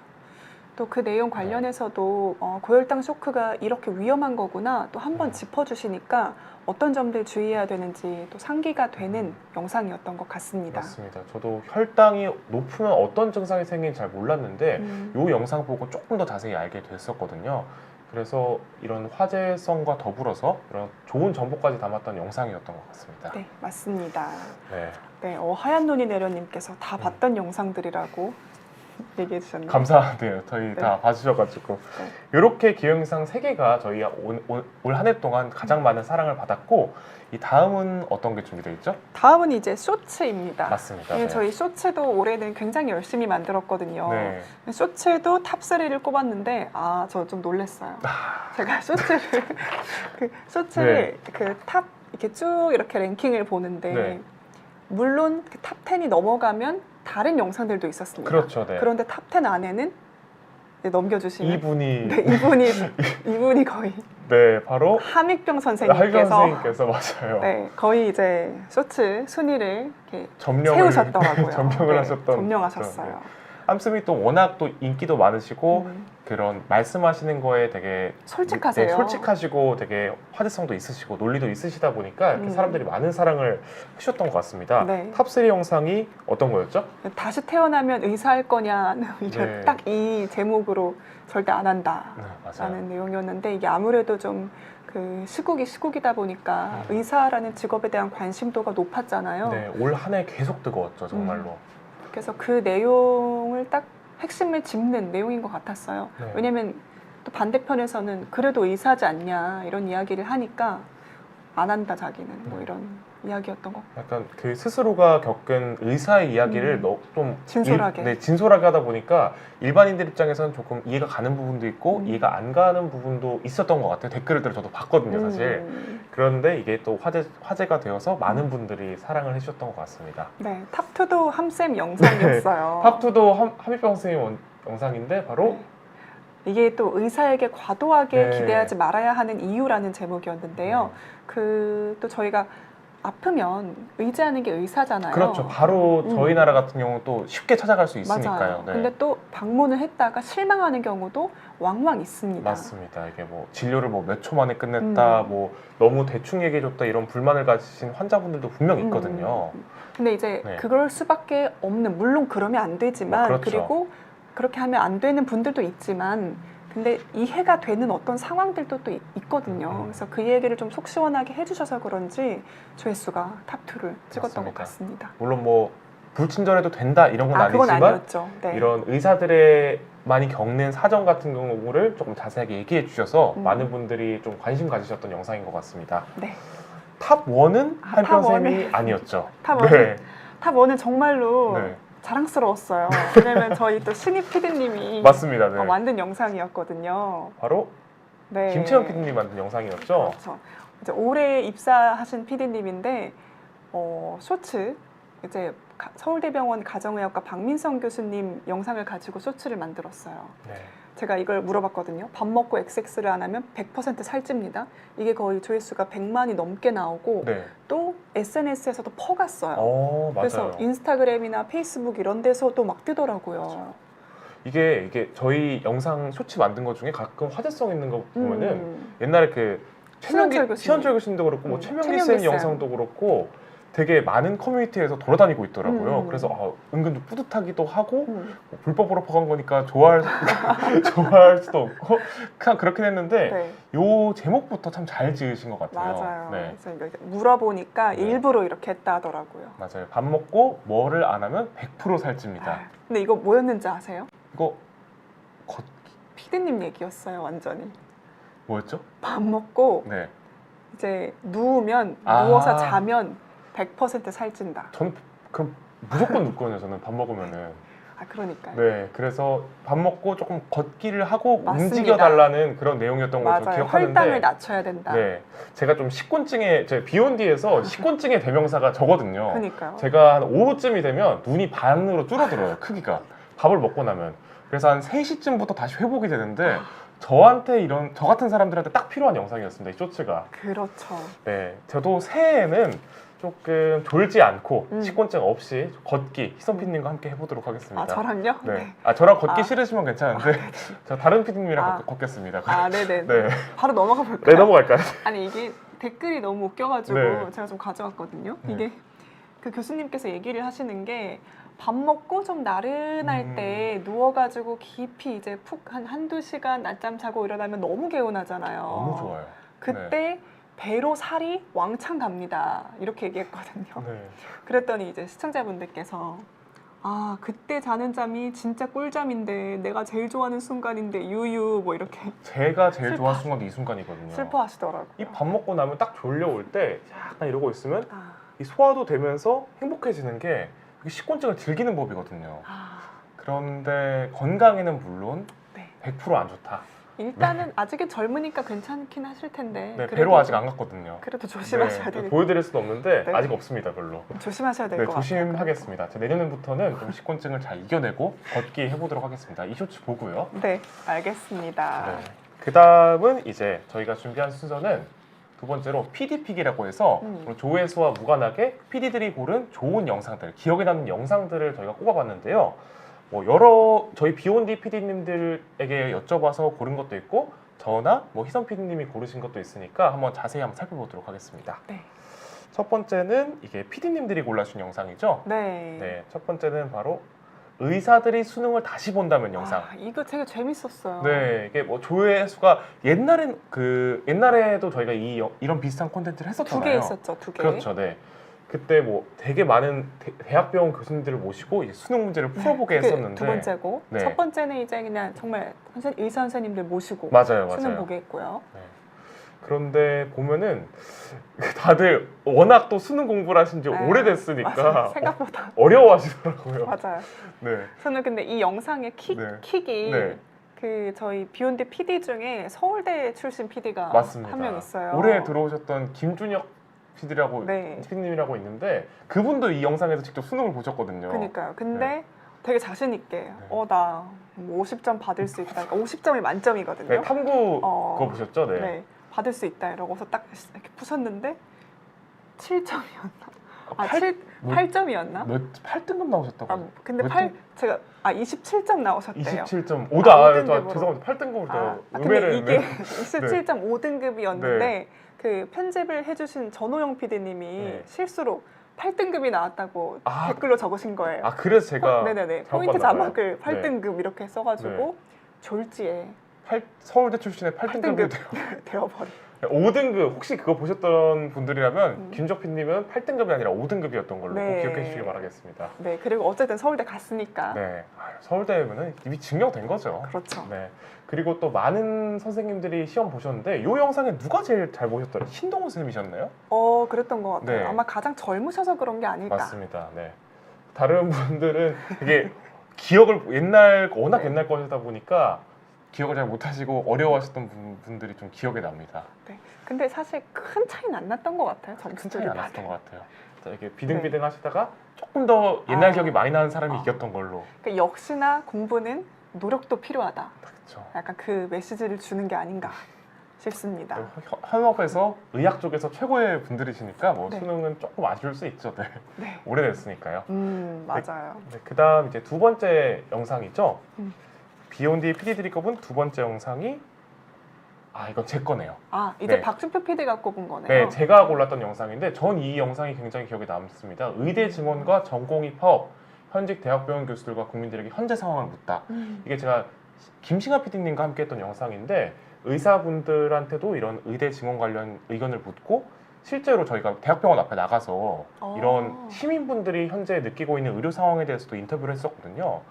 Speaker 1: 또 그 내용 관련해서도 고혈당 쇼크가 이렇게 위험한 거구나 또 한 번 짚어주시니까 어떤 점들 주의해야 되는지 또 상기가 되는 영상이었던 것 같습니다.
Speaker 2: 맞습니다. 저도 혈당이 높으면 어떤 증상이 생기는지 잘 몰랐는데 이 영상 보고 조금 더 자세히 알게 됐었거든요. 그래서 이런 화제성과 더불어서 이런 좋은 정보까지 담았던 영상이었던 것 같습니다.
Speaker 1: 네, 맞습니다.
Speaker 2: 네.
Speaker 1: 네, 하얀 눈이 내려님께서 다 봤던 영상들이라고 얘기해 주셨네요.
Speaker 2: 감사하네요. 저희 다 봐주셔가지고 이렇게 기획영상 3개가 저희가 올 한 해 동안 가장 많은 사랑을 받았고 이 다음은 어떤 게 준비되어 있죠?
Speaker 1: 다음은 이제 쇼츠입니다.
Speaker 2: 맞습니다.
Speaker 1: 네,
Speaker 2: 네.
Speaker 1: 저희 쇼츠도 올해는 굉장히 열심히 만들었거든요.
Speaker 2: 네.
Speaker 1: 쇼츠도 탑3를 꼽았는데 저 좀 놀랐어요. 제가 쇼츠를 그 탑 이렇게 쭉 이렇게 랭킹을 보는데
Speaker 2: 네.
Speaker 1: 물론 그 탑 10이 넘어가면 다른 영상들도 있었습니다.
Speaker 2: 그렇죠. 네.
Speaker 1: 그런데 탑 10 안에는 넘겨주시면
Speaker 2: 이분이
Speaker 1: 네, 이분이 거의
Speaker 2: 네 바로
Speaker 1: 함익병
Speaker 2: 할경
Speaker 1: 선생님께서
Speaker 2: 선생님께서 맞아요.
Speaker 1: 네, 거의 이제 쇼츠 순위를 이렇게
Speaker 2: 점령을
Speaker 1: 세우셨더라고요.
Speaker 2: 점령을
Speaker 1: 네,
Speaker 2: 하셨던
Speaker 1: 점령하셨어요.
Speaker 2: 함쌤이 또 워낙 또 인기도 많으시고 그런 말씀하시는 거에 되게
Speaker 1: 솔직하세요.
Speaker 2: 네, 솔직하시고 되게 화제성도 있으시고 논리도 있으시다 보니까 이렇게 사람들이 많은 사랑을 해주셨던 것 같습니다.
Speaker 1: 네.
Speaker 2: 탑3 영상이 어떤 거였죠?
Speaker 1: 다시 태어나면 의사할 거냐는
Speaker 2: 네.
Speaker 1: 딱 이 제목으로 절대 안 한다라는
Speaker 2: 네, 맞아요.
Speaker 1: 내용이었는데 이게 아무래도 좀 그 시국이다 보니까 의사라는 직업에 대한 관심도가 높았잖아요.
Speaker 2: 네, 올 한 해 계속 뜨거웠죠, 정말로.
Speaker 1: 그래서 그 내용을 딱 핵심을 짚는 내용인 것 같았어요.
Speaker 2: 네.
Speaker 1: 왜냐면 또 반대편에서는 그래도 의사지 않냐 이런 이야기를 하니까 안 한다 자기는 뭐 이런 이야기였던 것 같아요.
Speaker 2: 약간 그 스스로가 겪은 의사의 이야기를 좀
Speaker 1: 진솔하게.
Speaker 2: 진솔하게 하다 보니까 일반인들 입장에서는 조금 이해가 가는 부분도 있고 이해가 안 가는 부분도 있었던 것 같아요. 댓글들을 저도 봤거든요, 사실. 그런데 이게 또 화제가 되어서 많은 분들이 사랑을 해주셨던 것 같습니다.
Speaker 1: 네, 탑2도 함쌤 영상이었어요.
Speaker 2: 탑2도 함익병 선생님 영상인데 바로
Speaker 1: 이게 또 의사에게 과도하게
Speaker 2: 네.
Speaker 1: 기대하지 말아야 하는 이유라는 제목이었는데요. 또 저희가 아프면 의지하는 게 의사잖아요.
Speaker 2: 그렇죠. 바로 저희 나라 같은 경우 또 쉽게 찾아갈 수 있으니까요.
Speaker 1: 맞아요.
Speaker 2: 네.
Speaker 1: 근데 또 방문을 했다가 실망하는 경우도 왕왕 있습니다.
Speaker 2: 맞습니다. 이게 뭐 진료를 뭐 몇 초 만에 끝냈다, 뭐 너무 대충 얘기해줬다 이런 불만을 가지신 환자분들도 분명 있거든요.
Speaker 1: 근데 이제
Speaker 2: 네.
Speaker 1: 그럴 수밖에 없는, 물론 그러면 안 되지만
Speaker 2: 그렇죠.
Speaker 1: 그리고 그렇게 하면 안 되는 분들도 있지만 근데 이해가 되는 어떤 상황들도 또 있거든요. 그래서 그 얘기를 좀 속 시원하게 해주셔서 그런지 조회수가 탑2를 찍었던 것 같습니다.
Speaker 2: 물론 뭐 불친절해도 된다 이런 건
Speaker 1: 그건
Speaker 2: 아니지만
Speaker 1: 아니었죠. 네.
Speaker 2: 이런 의사들의 많이 겪는 사정 같은 경우를 조금 자세하게 얘기해 주셔서 많은 분들이 좀 관심 가지셨던 영상인 것 같습니다.
Speaker 1: 네.
Speaker 2: 탑1은 함익병
Speaker 1: 탑1은
Speaker 2: 선생님이 아니었죠.
Speaker 1: 탑1은
Speaker 2: 네.
Speaker 1: 탑1은 정말로
Speaker 2: 네.
Speaker 1: 자랑스러웠어요. 왜냐면 저희 또 신입 PD님이
Speaker 2: 맞습니다. 네.
Speaker 1: 만든 영상이었거든요.
Speaker 2: 바로
Speaker 1: 네.
Speaker 2: 김채연 PD님 만든 영상이었죠.
Speaker 1: 그렇죠. 이제 올해 입사하신 PD님인데 쇼츠 이제 서울대병원 가정의학과 박민성 교수님 영상을 가지고 쇼츠를 만들었어요.
Speaker 2: 네.
Speaker 1: 제가 이걸 물어봤거든요. 밥 먹고 XX를 안 하면 100% 살찝니다. 이게 거의 조회수가 100만이 넘게 나오고
Speaker 2: 네.
Speaker 1: 또 SNS에서도 퍼갔어요.
Speaker 2: 맞아요.
Speaker 1: 그래서 인스타그램이나 페이스북 이런 데서도 막 뜨더라고요.
Speaker 2: 맞아요. 이게 저희 영상 쇼츠 만든 것 중에 가끔 화제성 있는 거 보면은 옛날에 그
Speaker 1: 신원철
Speaker 2: 교수님도 그렇고 뭐 최명기
Speaker 1: 최명기
Speaker 2: 쌤 영상도 그렇고 되게 많은 커뮤니티에서 돌아다니고 있더라고요. 그래서 은근 좀 뿌듯하기도 하고 뭐 불법으로 퍼간 거니까 좋아할 수도 없고 그냥 그렇긴 했는데
Speaker 1: 네.
Speaker 2: 요 제목부터 참 잘 지으신 것 같아요.
Speaker 1: 맞아요.
Speaker 2: 네.
Speaker 1: 그래서 이렇게 물어보니까
Speaker 2: 네.
Speaker 1: 일부러 이렇게 했다 하더라고요.
Speaker 2: 맞아요. 밥 먹고 뭐를 안 하면 100% 살찝니다.
Speaker 1: 근데 이거 뭐였는지 아세요?
Speaker 2: 이거
Speaker 1: 피디님 얘기였어요, 완전히.
Speaker 2: 뭐였죠?
Speaker 1: 밥 먹고
Speaker 2: 네.
Speaker 1: 이제 누우면
Speaker 2: 아.
Speaker 1: 누워서 자면 100% 살찐다.
Speaker 2: 저는 그럼 무조건 눕거든요. 저는 밥 먹으면은
Speaker 1: 아, 그러니까요.
Speaker 2: 네, 그래서 밥 먹고 조금 걷기를 하고
Speaker 1: 맞습니다.
Speaker 2: 움직여달라는 그런 내용이었던 걸 좀
Speaker 1: 맞아요.
Speaker 2: 기억하는데,
Speaker 1: 혈당을 낮춰야 된다.
Speaker 2: 네, 제가 좀 식곤증에 제 비욘디에서 식곤증의 대명사가 저거든요.
Speaker 1: 그러니까요.
Speaker 2: 제가 한 오후쯤이 되면 눈이 반으로 줄어들어요, 크기가. 밥을 먹고 나면. 그래서 한 3시쯤부터 다시 회복이 되는데 저한테 저 같은 사람들한테 딱 필요한 영상이었습니다, 이 쇼츠가.
Speaker 1: 그렇죠.
Speaker 2: 네, 저도 새해에는 조금 졸지 않고
Speaker 1: 음.
Speaker 2: 식곤증 없이 걷기 희선 PD님과 함께 해보도록 하겠습니다.
Speaker 1: 아, 저랑요?
Speaker 2: 네. 아, 저랑 걷기
Speaker 1: 아.
Speaker 2: 싫으시면 괜찮은데 저 다른 PD님이랑
Speaker 1: 아.
Speaker 2: 걷겠습니다.
Speaker 1: 아, 네네.
Speaker 2: 네.
Speaker 1: 바로 넘어가 볼까요?
Speaker 2: 네, 넘어갈까요?
Speaker 1: 아니, 이게 댓글이 너무 웃겨가지고
Speaker 2: 네.
Speaker 1: 제가 좀 가져왔거든요.
Speaker 2: 네.
Speaker 1: 이게 그 교수님께서 얘기를 하시는 게 밥 먹고 좀 나른할 때 누워가지고 깊이 이제 푹 한두 시간 낮잠 자고 일어나면 너무 개운하잖아요.
Speaker 2: 너무 좋아요.
Speaker 1: 그때 배로 살이 왕창 갑니다. 이렇게 얘기했거든요.
Speaker 2: 네.
Speaker 1: 그랬더니 이제 시청자분들께서 아, 그때 자는 잠이 진짜 꿀잠인데 내가 제일 좋아하는 순간인데 유유 뭐 이렇게
Speaker 2: 제가 제일
Speaker 1: 슬퍼.
Speaker 2: 좋아하는 순간도 이 순간이거든요.
Speaker 1: 슬퍼하시더라고요.
Speaker 2: 이 밥 먹고 나면 딱 졸려올 때 약간 이러고 있으면
Speaker 1: 아,
Speaker 2: 이 소화도 되면서 행복해지는 게 그게 식곤증을 즐기는 법이거든요.
Speaker 1: 아,
Speaker 2: 그런데 건강에는 물론
Speaker 1: 네.
Speaker 2: 100%안 좋다.
Speaker 1: 일단은 아직은 젊으니까 괜찮긴 하실 텐데
Speaker 2: 네,
Speaker 1: 그래도
Speaker 2: 배로 아직 안 갔거든요.
Speaker 1: 그래도 조심하셔야
Speaker 2: 네,
Speaker 1: 되니까
Speaker 2: 보여드릴 수는 없는데
Speaker 1: 네.
Speaker 2: 아직 없습니다, 별로.
Speaker 1: 조심하셔야 될
Speaker 2: 네,
Speaker 1: 것 같아요.
Speaker 2: 조심하겠습니다. 제 내년부터는 좀 식곤증을 잘 이겨내고 걷기 해보도록 하겠습니다. 이 쇼츠 보고요.
Speaker 1: 네, 알겠습니다.
Speaker 2: 네. 그 다음은 이제 저희가 준비한 순서는 두 번째로 PD픽이라고 해서 조회수와 무관하게 PD들이 고른 좋은 영상들, 기억에 남는 영상들을 저희가 꼽아봤는데요. 뭐 저희 비욘디 PD님들에게 여쭤봐서 고른 것도 있고 저나 뭐 희선 PD님이 고르신 것도 있으니까 한번 자세히 한번 살펴보도록 하겠습니다.
Speaker 1: 네.
Speaker 2: 첫 번째는 이게 PD님들이 골라준 영상이죠.
Speaker 1: 네.
Speaker 2: 네, 첫 번째는 바로 의사들이 수능을 다시 본다면 영상.
Speaker 1: 아, 이거 되게 재밌었어요.
Speaker 2: 네, 이게 뭐 조회수가 옛날에도 저희가 이런 비슷한 콘텐츠를
Speaker 1: 두
Speaker 2: 했었잖아요.
Speaker 1: 개 있었죠, 두 개.
Speaker 2: 그렇죠, 네. 그때 뭐 되게 많은 대학병원 교수님들을 모시고 이제 수능 문제를 풀어보게
Speaker 1: 그게
Speaker 2: 했었는데.
Speaker 1: 두 번째고
Speaker 2: 네.
Speaker 1: 첫 번째는 이제 그냥 정말 의사 선생님들 모시고
Speaker 2: 맞아요,
Speaker 1: 수능
Speaker 2: 맞아요.
Speaker 1: 보게 했고요.
Speaker 2: 네. 그런데 보면은 다들 워낙 또 수능 공부를 하신 지
Speaker 1: 네,
Speaker 2: 오래됐으니까
Speaker 1: 맞아요. 생각보다
Speaker 2: 어려워하시더라고요.
Speaker 1: 맞아요.
Speaker 2: 네.
Speaker 1: 저는 근데 이 영상의
Speaker 2: 네.
Speaker 1: 킥이
Speaker 2: 네.
Speaker 1: 그 저희 비욘드 PD 중에 서울대 출신 PD가
Speaker 2: 맞습니다.
Speaker 1: 한 명 있어요.
Speaker 2: 올해 들어오셨던 김준혁 PD라고
Speaker 1: 네.
Speaker 2: PD님이라고 있는데 그분도 이 영상에서 직접 수능을 보셨거든요.
Speaker 1: 그러니까요. 근데
Speaker 2: 네.
Speaker 1: 되게 자신 있게 나 50점 받을 수 있다. 그러니까 50점이 만점이거든요.
Speaker 2: 네, 탐구
Speaker 1: 어,
Speaker 2: 그거 보셨죠? 네.
Speaker 1: 네. 받을 수 있다 이러고서 딱 이렇게 푸셨는데 7점이었나? 아, 8점이었나?
Speaker 2: 8등급 나오셨다고.
Speaker 1: 아, 근데
Speaker 2: 몇
Speaker 1: 27점 27점 나오셨대요.
Speaker 2: 27.5다.
Speaker 1: 아, 5등급으로.
Speaker 2: 죄송합니다. 8등급으로
Speaker 1: 근데
Speaker 2: 음해를
Speaker 1: 이게
Speaker 2: 네.
Speaker 1: 27.5등급이었는데
Speaker 2: 네.
Speaker 1: 그 편집을 해주신 전호영 PD님이
Speaker 2: 네.
Speaker 1: 실수로 8등급이 나왔다고
Speaker 2: 아,
Speaker 1: 댓글로 적으신 거예요.
Speaker 2: 아 그래서 제가
Speaker 1: 네네네.
Speaker 2: 잘못
Speaker 1: 포인트
Speaker 2: 봤나 봐요.
Speaker 1: 자막을 8등급 이렇게 써가지고
Speaker 2: 네.
Speaker 1: 졸지에
Speaker 2: 서울대 출신의 8등급이
Speaker 1: 8등급 되어버린.
Speaker 2: 5등급 혹시 그거 보셨던 분들이라면 김적필님은 8등급이 아니라 5등급이었던 걸로
Speaker 1: 네.
Speaker 2: 꼭 기억해 주시기 바라겠습니다.
Speaker 1: 네, 그리고 어쨌든 서울대 갔으니까.
Speaker 2: 네, 서울대면은 이미 증명된 거죠.
Speaker 1: 그렇죠.
Speaker 2: 네. 그리고 또 많은 선생님들이 시험 보셨는데 이 영상에 누가 제일 잘 보셨더라? 신동훈 선생님이셨나요?
Speaker 1: 그랬던 것 같아요.
Speaker 2: 네.
Speaker 1: 아마 가장 젊으셔서 그런 게 아닐까.
Speaker 2: 맞습니다. 네. 다른 분들은 되게 워낙
Speaker 1: 네.
Speaker 2: 옛날 거시다 보니까 기억을 잘 못하시고 어려워하셨던 분들이 좀 기억에 납니다.
Speaker 1: 네. 근데 사실 큰 차이는 안 났던 것 같아요.
Speaker 2: 큰
Speaker 1: 점수들이
Speaker 2: 차이 안
Speaker 1: 다들.
Speaker 2: 났던 것 같아요. 자, 이렇게 비등비등 하시다가 조금 더 옛날 기억이 많이 나는 사람이 이겼던 걸로.
Speaker 1: 그러니까 역시나 공부는 노력도 필요하다.
Speaker 2: 그렇죠.
Speaker 1: 약간 그 메시지를 주는 게 아닌가 싶습니다.
Speaker 2: 현업에서 의학 쪽에서 최고의 분들이시니까 뭐
Speaker 1: 네.
Speaker 2: 수능은 조금 아쉬울 수 있죠. 네.
Speaker 1: 네.
Speaker 2: 오래됐으니까요.
Speaker 1: 맞아요.
Speaker 2: 네, 그다음 이제 두 번째 영상이죠.
Speaker 1: 음.
Speaker 2: 비욘디 PD들이 꼽은 두 번째 영상이 이건 제 거네요.
Speaker 1: 이제
Speaker 2: 네.
Speaker 1: 박준표 PD가 꼽은 거네요.
Speaker 2: 네, 제가 골랐던 영상인데 전 이 영상이 굉장히 기억에 남습니다. 의대 증원과 전공의 파업, 현직 대학병원 교수들과 국민들에게 현재 상황을 묻다. 이게 제가 김신아 PD님과 함께 했던 영상인데 의사분들한테도 이런 의대 증원 관련 의견을 묻고 실제로 저희가 대학병원 앞에 나가서 이런 시민분들이 현재 느끼고 있는 의료 상황에 대해서도 인터뷰를 했었거든요.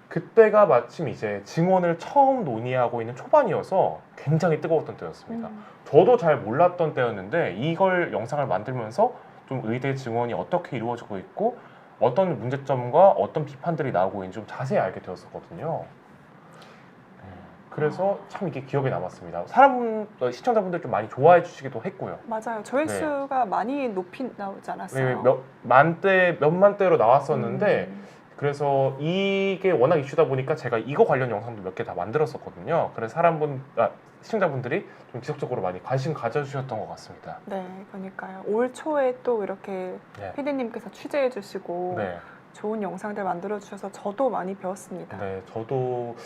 Speaker 2: 그때가 마침 이제 증원을 처음 논의하고 있는 초반이어서 굉장히 뜨거웠던 때였습니다. 저도 잘 몰랐던 때였는데 이걸 영상을 만들면서 좀 의대 증원이 어떻게 이루어지고 있고 어떤 문제점과 어떤 비판들이 나오고 있는지 좀 자세히 알게 되었었거든요. 그래서 참 이게 기억에 남았습니다. 시청자분들 좀 많이 좋아해 주시기도 했고요.
Speaker 1: 맞아요. 조회수가 많이 높이 나오지 않았어요.
Speaker 2: 몇만 대로 나왔었는데
Speaker 1: 음.
Speaker 2: 그래서 이게 워낙 이슈다 보니까 제가 이거 관련 영상도 몇 개 다 만들었었거든요. 그래서 시청자분들이 좀 지속적으로 많이 관심 가져주셨던 것 같습니다.
Speaker 1: 네, 그러니까요. 올 초에 또 이렇게
Speaker 2: 네.
Speaker 1: 피디님께서 취재해 주시고
Speaker 2: 네.
Speaker 1: 좋은 영상들 만들어 주셔서 저도 많이 배웠습니다.
Speaker 2: 네, 저도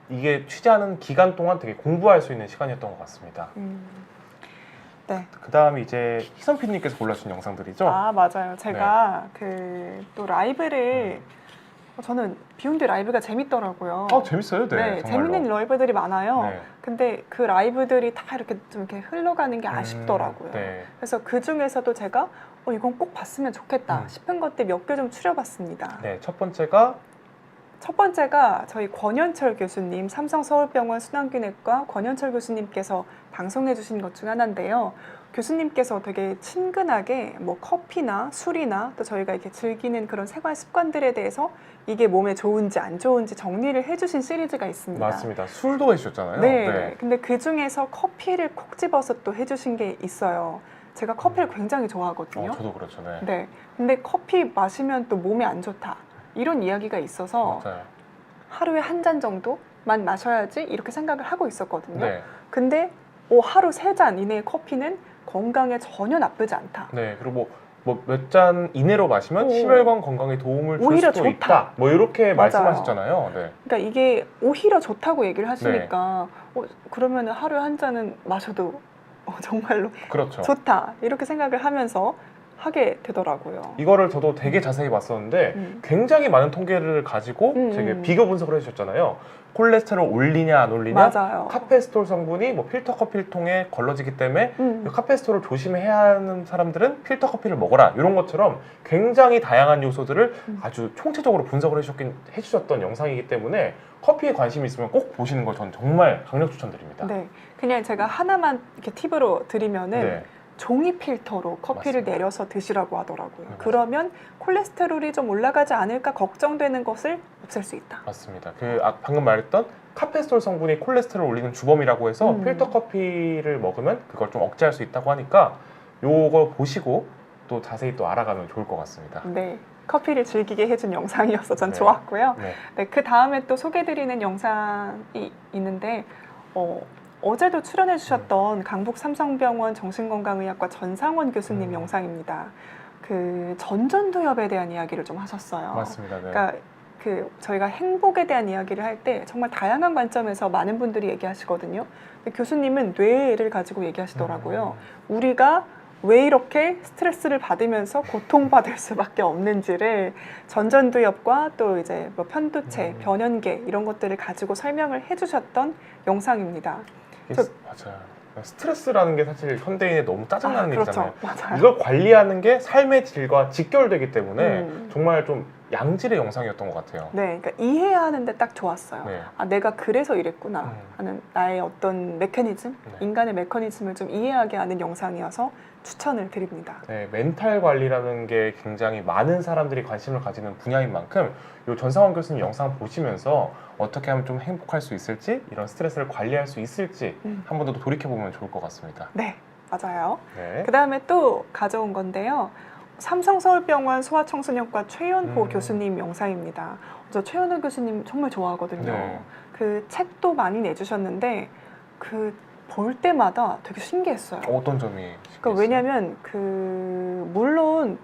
Speaker 2: 이게 취재하는 기간 동안 되게 공부할 수 있는 시간이었던 것 같습니다.
Speaker 1: 네.
Speaker 2: 그 다음에 이제 희선 PD님께서 골라주신 영상들이죠.
Speaker 1: 아, 맞아요. 제가 그 또 라이브를 저는 비욘드 라이브가 재밌더라고요.
Speaker 2: 재밌어요. 네,
Speaker 1: 네,
Speaker 2: 정말로.
Speaker 1: 재밌는 라이브들이 많아요.
Speaker 2: 네.
Speaker 1: 근데 그 라이브들이 다 이렇게 좀 이렇게 흘러가는 게 아쉽더라고요.
Speaker 2: 네.
Speaker 1: 그래서 그 중에서도 제가 이건 꼭 봤으면 좋겠다 싶은 것들 몇 개 좀 추려봤습니다.
Speaker 2: 네, 첫 번째가 저희 권현철 교수님, 삼성서울병원 순환균내과 권현철 교수님께서 방송해 주신 것 중 하나인데요. 교수님께서 되게 친근하게 뭐 커피나 술이나 또 저희가 이렇게 즐기는 그런 생활 습관들에 대해서 이게 몸에 좋은지 안 좋은지 정리를 해주신 시리즈가 있습니다. 맞습니다. 술도 해주셨잖아요.
Speaker 1: 네. 근데 그 중에서 커피를 콕 집어서 또 해주신 게 있어요. 제가 커피를 굉장히 좋아하거든요.
Speaker 2: 저도 그렇죠. 네.
Speaker 1: 네. 근데 커피 마시면 또 몸에 안 좋다. 이런 이야기가 있어서
Speaker 2: 맞아요.
Speaker 1: 하루에 한 잔 정도만 마셔야지 이렇게 생각을 하고 있었거든요.
Speaker 2: 네.
Speaker 1: 근데 하루 3잔 이내의 커피는 건강에 전혀 나쁘지 않다.
Speaker 2: 네. 그리고 뭐 몇 잔 이내로 마시면 심혈관 건강에 도움을 줄
Speaker 1: 오히려
Speaker 2: 수도
Speaker 1: 좋다.
Speaker 2: 있다. 뭐 이렇게
Speaker 1: 맞아요.
Speaker 2: 말씀하셨잖아요. 네.
Speaker 1: 그러니까 이게 오히려 좋다고 얘기를 하시니까 그러면 하루에 한 잔은 마셔도 정말로
Speaker 2: 그렇죠.
Speaker 1: 좋다 이렇게 생각을 하면서 하게 되더라고요.
Speaker 2: 이거를 저도 되게 자세히 봤었는데 굉장히 많은 통계를 가지고 되게 비교 분석을 해주셨잖아요. 콜레스테롤 올리냐 안 올리냐,
Speaker 1: 맞아요.
Speaker 2: 카페스톨 성분이 뭐 필터 커피를 통해 걸러지기 때문에 카페스톨을 조심해야 하는 사람들은 필터 커피를 먹어라 이런 것처럼 굉장히 다양한 요소들을 아주 총체적으로 분석을 해주셨던 영상이기 때문에 커피에 관심이 있으면 꼭 보시는 걸 전 정말 강력 추천드립니다.
Speaker 1: 네, 그냥 제가 하나만 이렇게 팁으로 드리면은
Speaker 2: 네.
Speaker 1: 종이 필터로 커피를
Speaker 2: 맞습니다.
Speaker 1: 내려서 드시라고 하더라고요.
Speaker 2: 맞습니다.
Speaker 1: 그러면 콜레스테롤이 좀 올라가지 않을까 걱정되는 것을 없앨 수 있다.
Speaker 2: 맞습니다. 방금 말했던 카페스톨 성분이 콜레스테롤 올리는 주범이라고 해서 필터 커피를 먹으면 그걸 좀 억제할 수 있다고 하니까 요거 보시고 또 자세히 또 알아가면 좋을 것 같습니다.
Speaker 1: 네, 커피를 즐기게 해준 영상이어서 전
Speaker 2: 네.
Speaker 1: 좋았고요.
Speaker 2: 네.
Speaker 1: 네, 그 다음에 또 소개드리는 영상이 있는데 어제도 출연해 주셨던 강북 삼성병원 정신건강의학과 전상원 교수님 영상입니다. 그 전전두엽에 대한 이야기를 좀 하셨어요.
Speaker 2: 맞습니다. 네.
Speaker 1: 그러니까 저희가 행복에 대한 이야기를 할 때 정말 다양한 관점에서 많은 분들이 얘기하시거든요. 근데 교수님은 뇌를 가지고 얘기하시더라고요. 우리가 왜 이렇게 스트레스를 받으면서 고통받을 수밖에 없는지를 전전두엽과 또 이제 뭐 편두체, 변연계 이런 것들을 가지고 설명을 해주셨던 영상입니다.
Speaker 2: 맞아요. 스트레스라는 게 사실 현대인에 너무 짜증나는 일이잖아요.
Speaker 1: 그렇죠. 맞아요.
Speaker 2: 이걸 관리하는 게 삶의 질과 직결되기 때문에 정말 좀 양질의 영상이었던 것 같아요.
Speaker 1: 네, 그러니까 이해해야 하는데 딱 좋았어요.
Speaker 2: 네.
Speaker 1: 아, 내가 그래서 이랬구나 하는 나의 어떤 메커니즘, 인간의 메커니즘을 좀 이해하게 하는 영상이어서 추천을 드립니다.
Speaker 2: 네, 멘탈 관리라는 게 굉장히 많은 사람들이 관심을 가지는 분야인 만큼 이 전상원 교수님 영상 보시면서 어떻게 하면 좀 행복할 수 있을지, 이런 스트레스를 관리할 수 있을지 한 번 더 돌이켜보면 좋을 것 같습니다.
Speaker 1: 네, 맞아요.
Speaker 2: 네.
Speaker 1: 그 다음에 또 가져온 건데요. 삼성서울병원 소아청소년과 최연호 교수님 영상입니다. 저 최연호 교수님 정말 좋아하거든요.
Speaker 2: 네.
Speaker 1: 그 책도 많이 내주셨는데 볼 때마다 되게 신기했어요.
Speaker 2: 어떤 점이
Speaker 1: 그러니까 왜냐하면 물론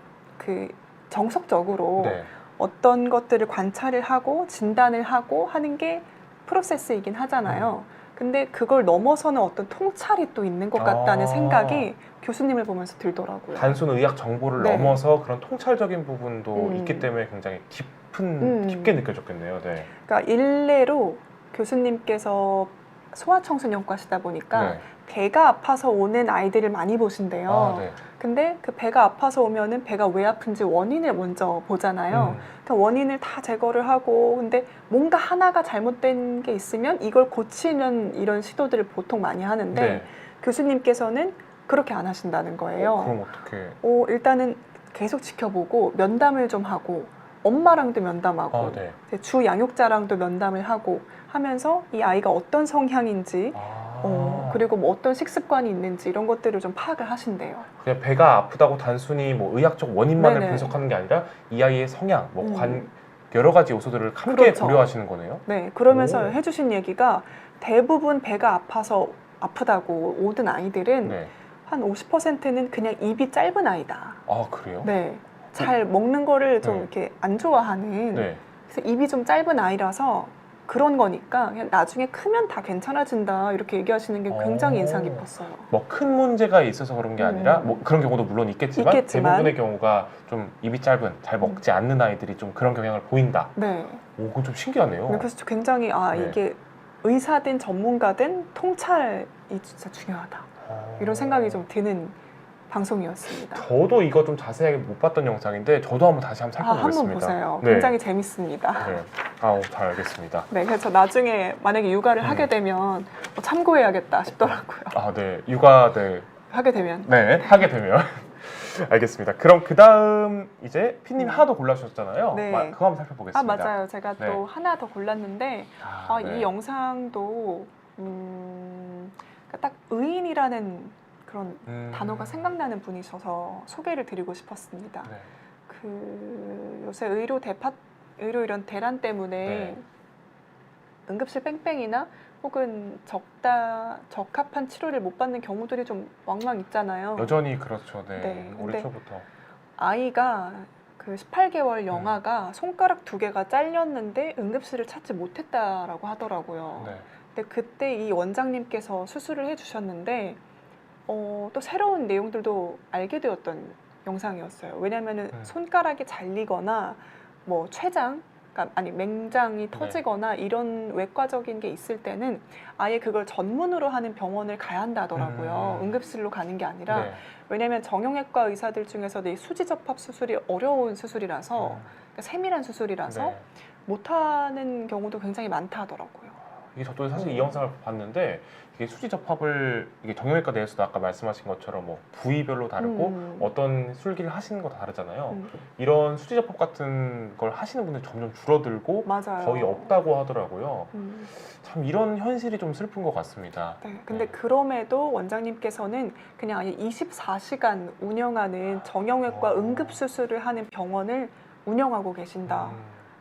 Speaker 1: 정석적으로
Speaker 2: 네.
Speaker 1: 어떤 것들을 관찰을 하고 진단을 하고 하는 게 프로세스이긴 하잖아요. 근데 그걸 넘어서는 어떤 통찰이 또 있는 것 같다는 생각이 교수님을 보면서 들더라고요.
Speaker 2: 단순 의학 정보를
Speaker 1: 네.
Speaker 2: 넘어서 그런 통찰적인 부분도 있기 때문에 굉장히 깊게 느껴졌겠네요. 네.
Speaker 1: 그러니까 일례로 교수님께서 소아청소년과시다 보니까
Speaker 2: 네.
Speaker 1: 배가 아파서 오는 아이들을 많이 보신대요.
Speaker 2: 네.
Speaker 1: 근데 그 배가 아파서 오면은 배가 왜 아픈지 원인을 먼저 보잖아요. 그러니까 원인을 다 제거를 하고 근데 뭔가 하나가 잘못된 게 있으면 이걸 고치는 이런 시도들을 보통 많이 하는데
Speaker 2: 네.
Speaker 1: 교수님께서는 그렇게 안 하신다는 거예요.
Speaker 2: 그럼 어떻게?
Speaker 1: 일단은 계속 지켜보고 면담을 좀 하고 엄마랑도 면담하고
Speaker 2: 아, 네.
Speaker 1: 이제 주 양육자랑도 면담을 하고 하면서 이 아이가 어떤 성향인지 그리고 뭐 어떤 식습관이 있는지 이런 것들을 좀 파악을 하신대요.
Speaker 2: 그냥 배가 아프다고 단순히 뭐 의학적 원인만을
Speaker 1: 네네.
Speaker 2: 분석하는 게 아니라 이 아이의 성향, 뭐
Speaker 1: 음.
Speaker 2: 여러 가지 요소들을 함께
Speaker 1: 그렇죠.
Speaker 2: 고려하시는 거네요.
Speaker 1: 네, 그러면서
Speaker 2: 오.
Speaker 1: 해주신 얘기가 대부분 배가 아파서 아프다고 오던 아이들은
Speaker 2: 네.
Speaker 1: 한 50%는 그냥 입이 짧은 아이다.
Speaker 2: 아, 그래요?
Speaker 1: 네, 잘 먹는 거를 좀
Speaker 2: 네.
Speaker 1: 이렇게 안 좋아하는
Speaker 2: 네.
Speaker 1: 그래서 입이 좀 짧은 아이라서 그런 거니까 그냥 나중에 크면 다 괜찮아진다 이렇게 얘기하시는 게 굉장히 인상 깊었어요.
Speaker 2: 뭐 큰 문제가 있어서 그런 게 아니라 뭐 그런 경우도 물론 있겠지만 대부분의 경우가 좀 입이 짧은 잘 먹지 않는 아이들이 좀 그런 경향을 보인다.
Speaker 1: 네.
Speaker 2: 오, 그건 좀 신기하네요.
Speaker 1: 그래서 굉장히
Speaker 2: 네.
Speaker 1: 이게 의사든 전문가든 통찰이 진짜 중요하다 이런 생각이 좀 드는 방송이었습니다.
Speaker 2: 저도 이거 좀 자세하게 못 봤던 영상인데 저도 한번 다시 한번 살펴보겠습니다.
Speaker 1: 한번 보세요.
Speaker 2: 네.
Speaker 1: 굉장히 재밌습니다.
Speaker 2: 네. 잘 알겠습니다.
Speaker 1: 네, 그래서 나중에 만약에 육아를 하게 되면 참고해야겠다 싶더라고요.
Speaker 2: 아, 네. 육아, 네.
Speaker 1: 하게 되면.
Speaker 2: 네, 하게 되면. 알겠습니다. 그럼 그 다음 이제 피님이 하나 더 골라주셨잖아요.
Speaker 1: 네.
Speaker 2: 그거 한번 살펴보겠습니다.
Speaker 1: 맞아요. 제가
Speaker 2: 네.
Speaker 1: 또 하나 더 골랐는데
Speaker 2: 네.
Speaker 1: 이 영상도 그러니까 딱 의인이라는 그런 단어가 생각나는 분이셔서 소개를 드리고 싶었습니다.
Speaker 2: 네.
Speaker 1: 그 요새 의료 이런 대란 때문에
Speaker 2: 네.
Speaker 1: 응급실 뺑뺑이나 혹은 적합한 치료를 못 받는 경우들이 좀 왕왕 있잖아요.
Speaker 2: 여전히 그렇죠. 네.
Speaker 1: 네,
Speaker 2: 우리
Speaker 1: 근데
Speaker 2: 초부터.
Speaker 1: 아이가 그 18개월 영아가 손가락 2개가 잘렸는데 응급실을 찾지 못했다라고 하더라고요.
Speaker 2: 네.
Speaker 1: 근데 그때 이 원장님께서 수술을 해주셨는데 또 새로운 내용들도 알게 되었던 영상이었어요. 왜냐하면 손가락이 잘리거나 뭐 췌장, 그러니까 맹장이 터지거나 이런 외과적인 게 있을 때는 아예 그걸 전문으로 하는 병원을 가야 한다더라고요. 응급실로 가는 게 아니라.
Speaker 2: 네.
Speaker 1: 왜냐하면 정형외과 의사들 중에서도 이 수지접합 수술이 어려운 수술이라서 그러니까 세밀한 수술이라서
Speaker 2: 네.
Speaker 1: 못하는 경우도 굉장히 많다 하더라고요.
Speaker 2: 이게 저도 사실 이 영상을 봤는데 이게 수지 접합을 이게 정형외과 내에서도 아까 말씀하신 것처럼 뭐 부위별로 다르고 어떤 술기를 하시는 거 다 다르잖아요. 이런 수지 접합 같은 걸 하시는 분들이 점점 줄어들고
Speaker 1: 맞아요.
Speaker 2: 거의 없다고 하더라고요. 참 이런 현실이 좀 슬픈 것 같습니다.
Speaker 1: 네, 근데 그럼에도 원장님께서는 그냥 아예 24시간 운영하는 정형외과 응급수술을 하는 병원을 운영하고 계신다.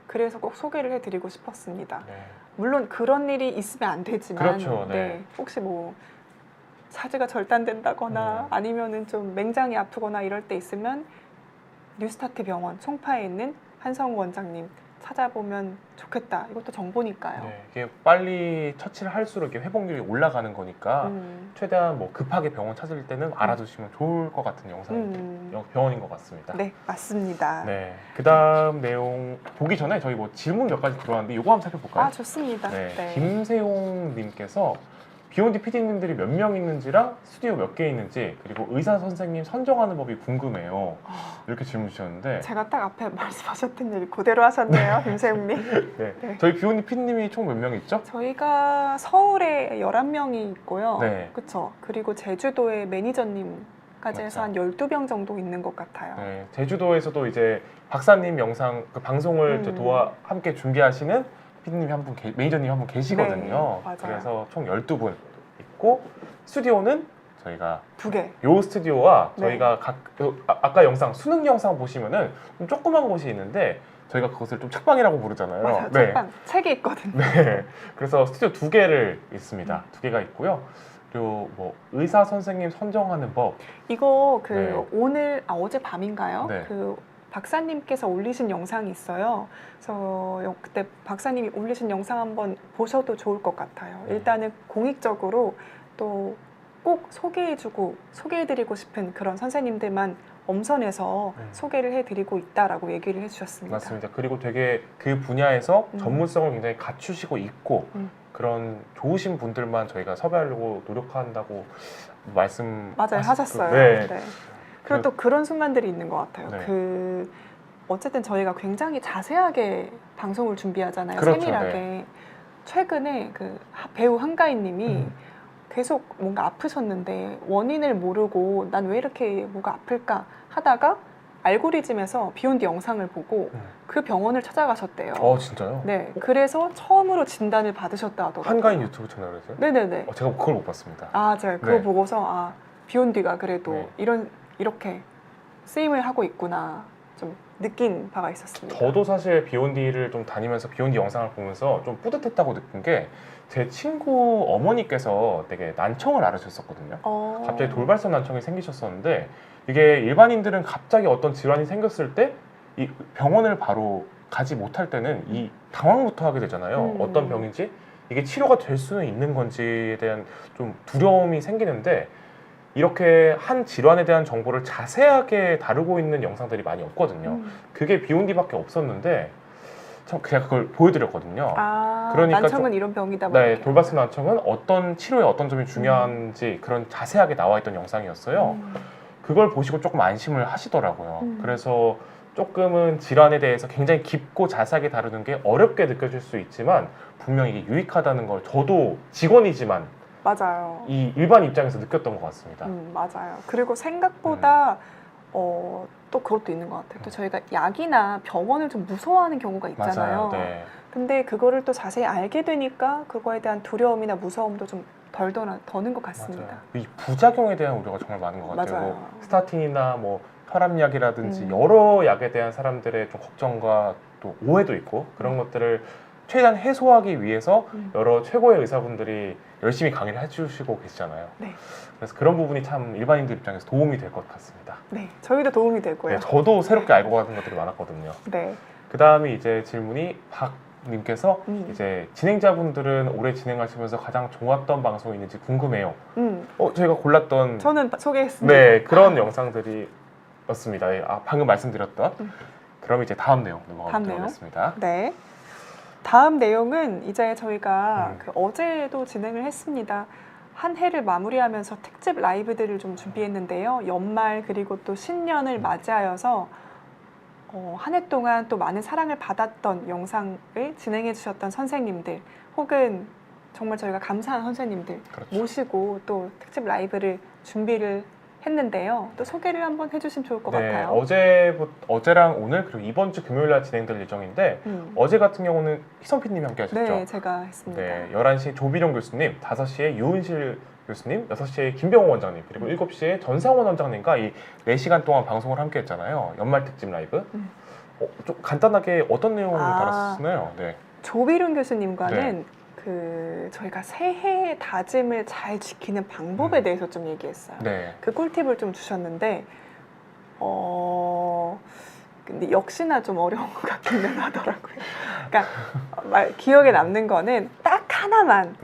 Speaker 1: 그래서 꼭 소개를 해드리고 싶었습니다.
Speaker 2: 네.
Speaker 1: 물론 그런 일이 있으면 안 되지만
Speaker 2: 그렇죠, 네.
Speaker 1: 혹시 뭐 사지가 절단된다거나 아니면은 좀 맹장이 아프거나 이럴 때 있으면 뉴스타트 병원 송파에 있는 한성우 원장님 찾아보면 좋겠다. 이것도 정보니까요.
Speaker 2: 네, 이게 빨리 처치를 할수록 이게 회복률이 올라가는 거니까 최대한 뭐 급하게 병원 찾을 때는 알아두시면 좋을 것 같은 병원인 것 같습니다.
Speaker 1: 네, 맞습니다.
Speaker 2: 네, 그다음 내용 보기 전에 저희 뭐 질문 몇 가지 들어왔는데 이거 한번 살펴볼까요?
Speaker 1: 좋습니다.
Speaker 2: 네,
Speaker 1: 네.
Speaker 2: 김세용님께서 비욘디 PD님들이 몇 명 있는지랑 스튜디오 몇 개 있는지 그리고 의사 선생님 선정하는 법이 궁금해요. 이렇게 질문 주셨는데
Speaker 1: 제가 딱 앞에 말씀하셨던 일 그대로 하셨네요, 김세웅님.
Speaker 2: 네.
Speaker 1: 네.
Speaker 2: 저희 비욘디 PD님이 총 몇 명 있죠?
Speaker 1: 저희가 서울에 11명이 있고요.
Speaker 2: 네.
Speaker 1: 그렇죠. 그리고 제주도에 매니저님까지 해서 한 12명 정도 있는 것 같아요.
Speaker 2: 네, 제주도에서도 이제 박사님 영상 그 방송을 이제 함께 준비하시는 PD님이 한 분, 매니저님이 한 분 계시거든요.
Speaker 1: 네,
Speaker 2: 그래서 총 12분 있고 스튜디오는 저희가
Speaker 1: 2개.
Speaker 2: 요 스튜디오와
Speaker 1: 네.
Speaker 2: 저희가 아까 영상 수능 영상 보시면은 좀 조그만 곳이 있는데 저희가 그것을 좀 책방이라고 부르잖아요.
Speaker 1: 맞아요.
Speaker 2: 네.
Speaker 1: 책방. 책이 있거든요.
Speaker 2: 네. 그래서 스튜디오 2개를 있습니다. 2개가 있고요. 그리고 뭐 의사 선생님 선정하는 법.
Speaker 1: 이거
Speaker 2: 네.
Speaker 1: 오늘 어제 밤인가요?
Speaker 2: 네.
Speaker 1: 박사님께서 올리신 영상이 있어요. 그래서 그때 박사님이 올리신 영상 한번 보셔도 좋을 것 같아요. 일단은 공익적으로 또 꼭 소개해드리고 싶은 그런 선생님들만 엄선해서 소개를 해드리고 있다라고 얘기를 해주셨습니다.
Speaker 2: 맞습니다. 그리고 되게 그 분야에서 전문성을 굉장히 갖추시고 있고 그런 좋으신 분들만 저희가 섭외하려고 노력한다고
Speaker 1: 맞아요. 하셨어요.
Speaker 2: 네.
Speaker 1: 네. 그리고 또 그런 순간들이 있는 것 같아요.
Speaker 2: 네.
Speaker 1: 어쨌든 저희가 굉장히 자세하게 방송을 준비하잖아요.
Speaker 2: 그렇죠,
Speaker 1: 세밀하게.
Speaker 2: 네.
Speaker 1: 최근에 그 배우 한가인님이 계속 뭔가 아프셨는데 원인을 모르고 난 왜 이렇게 뭐가 아플까 하다가 알고리즘에서 비욘디 영상을 보고 그 병원을 찾아가셨대요.
Speaker 2: 진짜요?
Speaker 1: 네, 그래서 처음으로 진단을 받으셨다 하더라고요.
Speaker 2: 한가인 유튜브 채널에서요?
Speaker 1: 네네네.
Speaker 2: 제가 그걸 못 봤습니다.
Speaker 1: 제가 그거
Speaker 2: 네.
Speaker 1: 보고서 비욘디가 그래도
Speaker 2: 네.
Speaker 1: 이렇게 쓰임을 하고 있구나 좀 느낀 바가 있었습니다.
Speaker 2: 저도 사실 비욘디를 좀 다니면서 비욘디 영상을 보면서 좀 뿌듯했다고 느낀 게 제 친구 어머니께서 되게 난청을 앓으셨었거든요. 갑자기 돌발성 난청이 생기셨었는데 이게 일반인들은 갑자기 어떤 질환이 생겼을 때 이 병원을 바로 가지 못할 때는 이 당황부터 하게 되잖아요. 어떤 병인지 이게 치료가 될 수는 있는 건지에 대한 좀 두려움이 생기는데 이렇게 한 질환에 대한 정보를 자세하게 다루고 있는 영상들이 많이 없거든요. 그게 비욘디밖에 없었는데 참 제가 그걸 보여드렸거든요. 그러니까
Speaker 1: 난청은 이런 병이다.
Speaker 2: 네, 돌발성 난청은 어떤 치료에 어떤 점이 중요한지 그런 자세하게 나와 있던 영상이었어요. 그걸 보시고 조금 안심을 하시더라고요. 그래서 조금은 질환에 대해서 굉장히 깊고 자세하게 다루는 게 어렵게 느껴질 수 있지만 분명히 이게 유익하다는 걸 저도 직원이지만
Speaker 1: 맞아요.
Speaker 2: 이 일반 입장에서 느꼈던 것 같습니다.
Speaker 1: 맞아요. 그리고 생각보다 또 그것도 있는 것 같아요. 또 저희가 약이나 병원을 좀 무서워하는 경우가 있잖아요.
Speaker 2: 맞아요. 네.
Speaker 1: 근데 그거를 또 자세히 알게 되니까 그거에 대한 두려움이나 무서움도 좀 덜 더는 것 같습니다.
Speaker 2: 맞아요. 이 부작용에 대한 우려가 정말 많은 것 같아요.
Speaker 1: 맞아요.
Speaker 2: 뭐 스타틴이나 뭐 혈압약이라든지 여러 약에 대한 사람들의 좀 걱정과 또 오해도 있고 그런 것들을 최대한 해소하기 위해서 여러 최고의 의사분들이 열심히 강의를 해주시고 계시잖아요.
Speaker 1: 네.
Speaker 2: 그래서 그런 부분이 참 일반인들 입장에서 도움이 될 것 같습니다.
Speaker 1: 네, 저희도 도움이 되고요.
Speaker 2: 네, 저도 새롭게 알고 가는 것들이 많았거든요.
Speaker 1: 네.
Speaker 2: 그 다음에 이제 질문이 박님께서 이제 진행자분들은 올해 진행하시면서 가장 좋았던 방송이 있는지 궁금해요. 저희가 골랐던
Speaker 1: 저는 소개했습니다.
Speaker 2: 네, 그런 영상들이었습니다. 방금 말씀드렸던. 그럼 이제 다음 내용 넘어가도록 하겠습니다.
Speaker 1: 네. 다음 내용은 이제 저희가 어제도 진행을 했습니다. 한 해를 마무리하면서 특집 라이브들을 좀 준비했는데요. 연말 그리고 또 신년을 맞이하여서 한 해 동안 또 많은 사랑을 받았던 영상을 진행해 주셨던 선생님들 혹은 정말 저희가 감사한 선생님들
Speaker 2: 그렇죠.
Speaker 1: 모시고 또 특집 라이브를 준비를 했는데요. 또 소개를 한번 해주시면 좋을 것
Speaker 2: 네,
Speaker 1: 같아요.
Speaker 2: 어제랑 오늘 그리고 이번 주 금요일 날 진행될 예정인데 어제 같은 경우는 희성 PD님이 함께 하셨죠?
Speaker 1: 네, 제가 했습니다.
Speaker 2: 네, 11시에 조비룡 교수님, 5시에 유은실 교수님, 6시에 김병호 원장님, 그리고 7시에 전상원 원장님과 이 4시간 동안 방송을 함께 했잖아요. 연말 특집 라이브. 좀 간단하게 어떤 내용을 다뤘나요? 네.
Speaker 1: 조비룡 교수님과는 저희가 새해 다짐을 잘 지키는 방법에 대해서 좀 얘기했어요.
Speaker 2: 네.
Speaker 1: 그 꿀팁을 좀 주셨는데 근데 역시나 좀 어려운 것 같기는 하더라고요. 그러니까 기억에 남는 거는 딱 하나만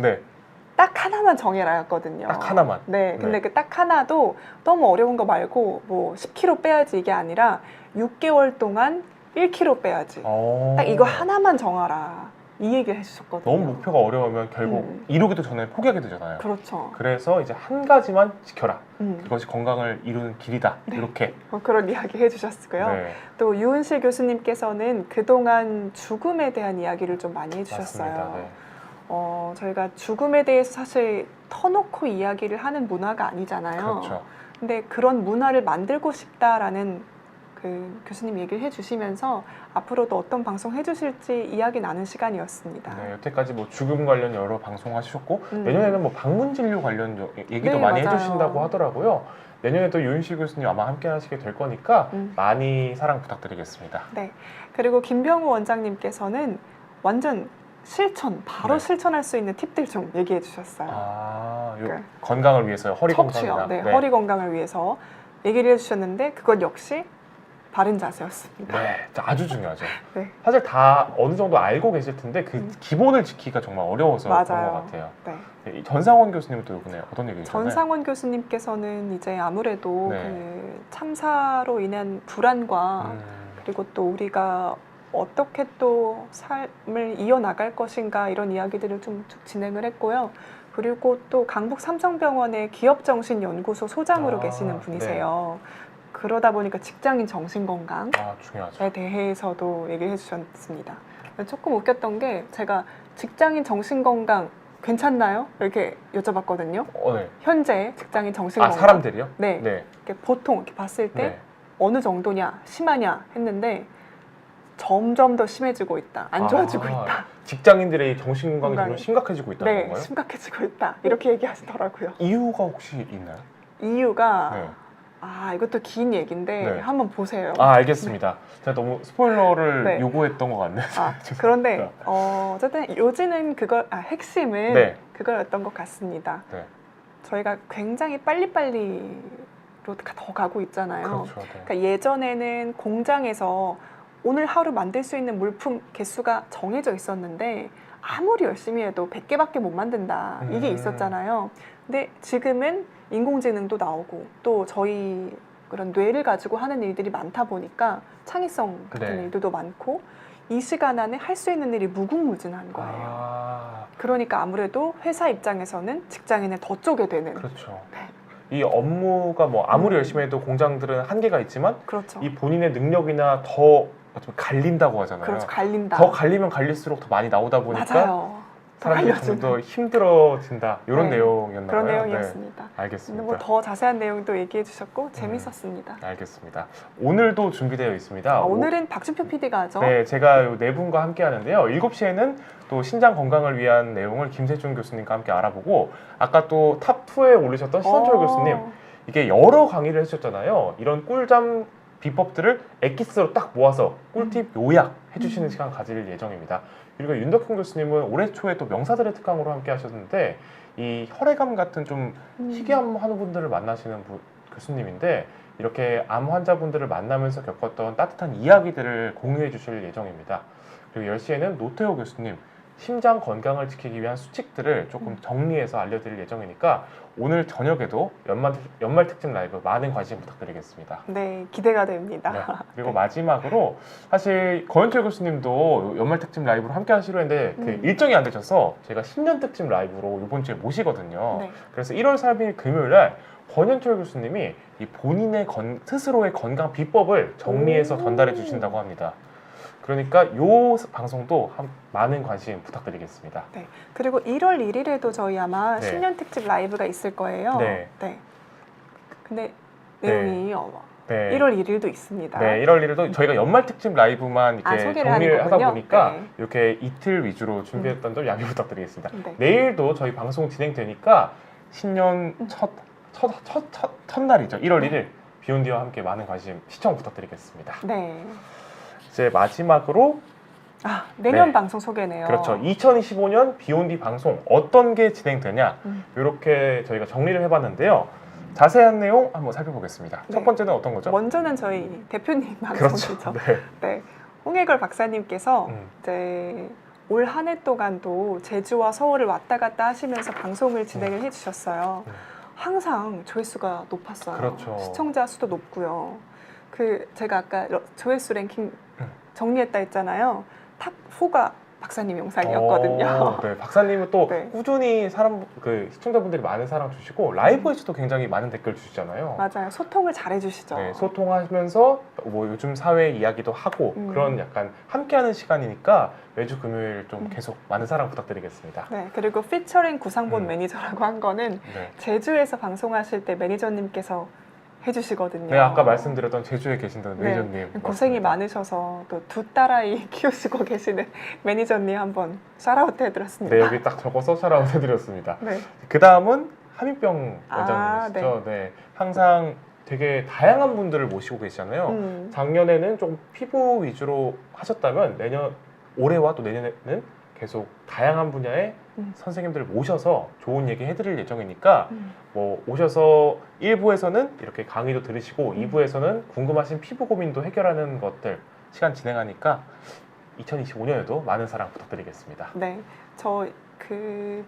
Speaker 1: 정해라였거든요.
Speaker 2: 딱 하나만.
Speaker 1: 네, 근데 그 딱 하나도 너무 어려운 거 말고 뭐 10kg 빼야지 이게 아니라 6개월 동안 1kg 빼야지. 딱 이거 하나만 정하라. 이 얘기를 해주셨거든요.
Speaker 2: 너무 목표가 어려우면 결국 이루기도 전에 포기하게 되잖아요.
Speaker 1: 그렇죠.
Speaker 2: 그래서 이제 한 가지만 지켜라. 그것이 건강을 이루는 길이다.
Speaker 1: 네.
Speaker 2: 이렇게.
Speaker 1: 그런 이야기 해주셨고요.
Speaker 2: 네.
Speaker 1: 또 유은실 교수님께서는 그동안 죽음에 대한 이야기를 좀 많이 해주셨어요.
Speaker 2: 맞습니다. 네.
Speaker 1: 저희가 죽음에 대해서 사실 터놓고 이야기를 하는 문화가 아니잖아요.
Speaker 2: 그렇죠.
Speaker 1: 근데 그런 문화를 만들고 싶다라는 그 교수님 얘기를 해주시면서 앞으로도 어떤 방송 해주실지 이야기 나눈 시간이었습니다.
Speaker 2: 네, 여태까지 뭐 죽음 관련 여러 방송 하셨고 내년에는 뭐 방문 진료 관련 얘기도
Speaker 1: 네,
Speaker 2: 많이
Speaker 1: 맞아요.
Speaker 2: 해주신다고 하더라고요. 내년에도 유은실 교수님 아마 함께 하시게 될 거니까 많이 사랑 부탁드리겠습니다.
Speaker 1: 네. 그리고 김병우 원장님께서는 완전 바로 실천할 수 있는 팁들 좀 얘기해 주셨어요.
Speaker 2: 건강을 위해서요. 허리
Speaker 1: 척추요.
Speaker 2: 건강이나.
Speaker 1: 네, 허리 건강을 위해서 얘기를 해주셨는데 그건 역시 바른 자세였습니다.
Speaker 2: 네, 아주 중요하죠.
Speaker 1: 네.
Speaker 2: 사실 다 어느 정도 알고 계실 텐데 그 기본을 지키기가 정말 어려워서 그런 것 같아요.
Speaker 1: 네.
Speaker 2: 네, 전상원 교수님은 또 이번에 어떤 얘기 해주셨나요?
Speaker 1: 전상원 교수님께서는 이제 아무래도
Speaker 2: 네.
Speaker 1: 그 참사로 인한 불안과 그리고 또 우리가 어떻게 또 삶을 이어나갈 것인가 이런 이야기들을 좀 쭉 진행을 했고요. 그리고 또 강북 삼성병원의 기업정신연구소 소장으로 계시는 분이세요. 네. 그러다 보니까 직장인 정신건강에
Speaker 2: 중요하죠.
Speaker 1: 대해서도 얘기를 해주셨습니다. 조금 웃겼던 게 제가 직장인 정신건강 괜찮나요? 이렇게 여쭤봤거든요.
Speaker 2: 네.
Speaker 1: 현재 직장인 정신건강.
Speaker 2: 사람들이요?
Speaker 1: 네.
Speaker 2: 네.
Speaker 1: 이렇게 보통 이렇게 봤을 때
Speaker 2: 네.
Speaker 1: 어느 정도냐, 심하냐 했는데 점점 더 심해지고 있다, 안 좋아지고 있다.
Speaker 2: 직장인들의 정신건강이
Speaker 1: 건강이.
Speaker 2: 좀 심각해지고 있다는
Speaker 1: 네,
Speaker 2: 건가요?
Speaker 1: 심각해지고 있다. 이렇게 얘기하시더라고요.
Speaker 2: 이유가 혹시 있나요?
Speaker 1: 이유가
Speaker 2: 네.
Speaker 1: 이것도 긴 얘기인데
Speaker 2: 네.
Speaker 1: 한번 보세요.
Speaker 2: 알겠습니다. 제가 너무 스포일러를
Speaker 1: 네.
Speaker 2: 요구했던 것 같네요.
Speaker 1: 그런데 어쨌든 요지는 핵심은
Speaker 2: 네.
Speaker 1: 그거였던 것 같습니다.
Speaker 2: 네.
Speaker 1: 저희가 굉장히 빨리빨리로 더 가고 있잖아요.
Speaker 2: 그렇죠. 네.
Speaker 1: 그러니까 예전에는 공장에서 오늘 하루 만들 수 있는 물품 개수가 정해져 있었는데 아무리 열심히 해도 100개밖에 못 만든다, 이게 있었잖아요. 근데 지금은 인공지능도 나오고 또 저희 그런 뇌를 가지고 하는 일들이 많다 보니까 창의성 같은
Speaker 2: 네.
Speaker 1: 일들도 많고 이 시간 안에 할 수 있는 일이 무궁무진한 거예요. 그러니까 아무래도 회사 입장에서는 직장인을 더 쪼게 되는.
Speaker 2: 그렇죠.
Speaker 1: 네.
Speaker 2: 이 업무가 뭐 아무리 열심히 해도 공장들은 한계가 있지만
Speaker 1: 그렇죠.
Speaker 2: 이 본인의 능력이나 더 어쩌면 갈린다고 하잖아요.
Speaker 1: 그렇죠. 갈린다.
Speaker 2: 더 갈리면 갈릴수록 더 많이 나오다 보니까
Speaker 1: 맞아요.
Speaker 2: 사람들이 좀 더 힘들어진다. 이런
Speaker 1: 네.
Speaker 2: 내용이었나요?
Speaker 1: 그런 내용이었습니다.
Speaker 2: 네. 알겠습니다.
Speaker 1: 뭐 더 자세한 내용도 얘기해 주셨고 재밌었습니다.
Speaker 2: 알겠습니다. 오늘도 준비되어 있습니다.
Speaker 1: 오늘은 박준표 PD가 하죠.
Speaker 2: 네, 제가 요 네 분과 함께 하는데요. 7시에는 또 신장 건강을 위한 내용을 김세준 교수님과 함께 알아보고 아까 또 탑2에 올리셨던 신원철 교수님 이게 여러 강의를 해주셨잖아요. 이런 꿀잠 비법들을 엑기스로 딱 모아서 꿀팁 요약 해주시는 시간 가질 예정입니다. 그리고 윤덕훈 교수님은 올해 초에 또 명사들의 특강으로 함께 하셨는데 이 혈액암 같은 좀 희귀암 하는 분들을 만나시는 교수님인데 이렇게 암 환자분들을 만나면서 겪었던 따뜻한 이야기들을 공유해 주실 예정입니다. 그리고 10시에는 노태호 교수님 심장 건강을 지키기 위한 수칙들을 조금 정리해서 알려드릴 예정이니까 오늘 저녁에도 연말 특집 라이브 많은 관심 부탁드리겠습니다.
Speaker 1: 네, 기대가 됩니다.
Speaker 2: 네. 그리고 마지막으로 사실 거현철 교수님도 연말 특집 라이브로 함께 하시려 했는데 그 일정이 안 되셔서 제가 신년 특집 라이브로 이번 주에 모시거든요.
Speaker 1: 네.
Speaker 2: 그래서 1월 3일 금요일 날 권현철 교수님이 이 본인의 스스로의 건강 비법을 정리해서 전달해 주신다고 합니다. 그러니까 요 방송도 많은 관심 부탁드리겠습니다.
Speaker 1: 네. 그리고 1월 1일에도 저희 아마
Speaker 2: 네.
Speaker 1: 신년 특집 라이브가 있을 거예요.
Speaker 2: 네.
Speaker 1: 근데
Speaker 2: 네.
Speaker 1: 내용이
Speaker 2: 네.
Speaker 1: 1월 1일도 있습니다.
Speaker 2: 네, 1월 1일도 저희가 연말 특집 라이브만 이렇게
Speaker 1: 소개를
Speaker 2: 정리를 하다
Speaker 1: 하는
Speaker 2: 보니까
Speaker 1: 네.
Speaker 2: 이렇게 이틀 위주로 준비했던 점 양해 부탁드리겠습니다.
Speaker 1: 네.
Speaker 2: 내일도 저희 방송 진행되니까 신년 첫날이죠. 1월 1일 비욘디와 함께 많은 관심 시청 부탁드리겠습니다.
Speaker 1: 네.
Speaker 2: 이제 마지막으로
Speaker 1: 내년
Speaker 2: 네.
Speaker 1: 방송 소개네요.
Speaker 2: 그렇죠. 2025년 비욘디 방송 어떤 게 진행되냐 이렇게 저희가 정리를 해봤는데요. 자세한 내용 한번 살펴보겠습니다.
Speaker 1: 네.
Speaker 2: 첫 번째는 어떤 거죠?
Speaker 1: 먼저는 저희 대표님 방송이죠.
Speaker 2: 그렇죠. 네.
Speaker 1: 네. 홍해걸 박사님께서
Speaker 2: 음.
Speaker 1: 이제 올 한 해 동안도 제주와 서울을 왔다 갔다 하시면서 방송을 진행을 해주셨어요. 항상 조회수가 높았어요.
Speaker 2: 그렇죠.
Speaker 1: 시청자 수도 높고요. 제가 아까 조회수 랭킹 정리했다 했잖아요. 탑 4가 박사님 영상이었거든요.
Speaker 2: 네, 박사님은 또
Speaker 1: 네.
Speaker 2: 꾸준히 시청자분들이 많은 사랑 주시고 라이브에서도 굉장히 많은 댓글 주시잖아요.
Speaker 1: 맞아요. 소통을 잘 해주시죠.
Speaker 2: 네, 소통하면서 뭐 요즘 사회 이야기도 하고 그런 약간 함께하는 시간이니까 매주 금요일 좀 계속 많은 사랑 부탁드리겠습니다.
Speaker 1: 네, 그리고 피처링 구상본 매니저라고 한 거는
Speaker 2: 네.
Speaker 1: 제주에서 방송하실 때 매니저님께서 해주시거든요.
Speaker 2: 네, 아까 말씀드렸던 제주에 계신다는
Speaker 1: 네,
Speaker 2: 매니저님
Speaker 1: 고생이
Speaker 2: 맞습니다.
Speaker 1: 많으셔서 또 두 딸아이 키우시고 계시는 매니저님 한번 샤라웃 해드렸습니다.
Speaker 2: 네, 여기 딱 적어서 샤라웃 해드렸습니다.
Speaker 1: 네.
Speaker 2: 그 다음은 하민병 원장님이시죠. 네. 항상 되게 다양한 분들을 모시고 계시잖아요. 작년에는 좀 피부 위주로 하셨다면 올해와 또 내년에는 계속 다양한 분야의 선생님들을 모셔서 좋은 얘기 해드릴 예정이니까 뭐 오셔서 1부에서는 이렇게 강의도 들으시고 2부에서는 궁금하신 피부 고민도 해결하는 것들 시간 진행하니까 2025년에도 많은 사랑 부탁드리겠습니다.
Speaker 1: 네, 저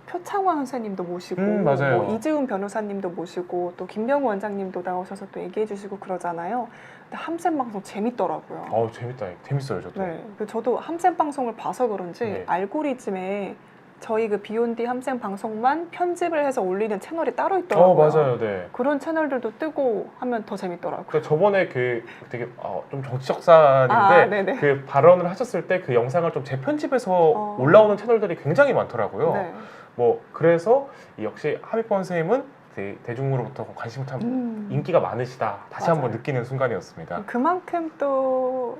Speaker 1: 표창원 선생님도 모시고
Speaker 2: 맞아요.
Speaker 1: 뭐 이지훈 변호사님도 모시고 또 김병우 원장님도 나오셔서 또 얘기해 주시고 그러잖아요. 근데 함센 방송 재밌더라고요.
Speaker 2: 재밌다. 재밌어요, 저도.
Speaker 1: 네, 저도 함센 방송을 봐서 그런지
Speaker 2: 네.
Speaker 1: 알고리즘에 저희 비욘디 함센 방송만 편집을 해서 올리는 채널이 따로 있더라고요.
Speaker 2: 맞아요, 네.
Speaker 1: 그런 채널들도 뜨고 하면 더 재밌더라고요.
Speaker 2: 그러니까 저번에 되게 좀 정치적 사안인데
Speaker 1: 네네.
Speaker 2: 그 발언을 하셨을 때 그 영상을 좀 재편집해서 올라오는 채널들이 굉장히 많더라고요.
Speaker 1: 네.
Speaker 2: 뭐 그래서 역시 하미권 선생님은 대중으로부터 관심 참
Speaker 1: 음.
Speaker 2: 인기가 많으시다. 다시
Speaker 1: 맞아요.
Speaker 2: 한번 느끼는 순간이었습니다.
Speaker 1: 그만큼 또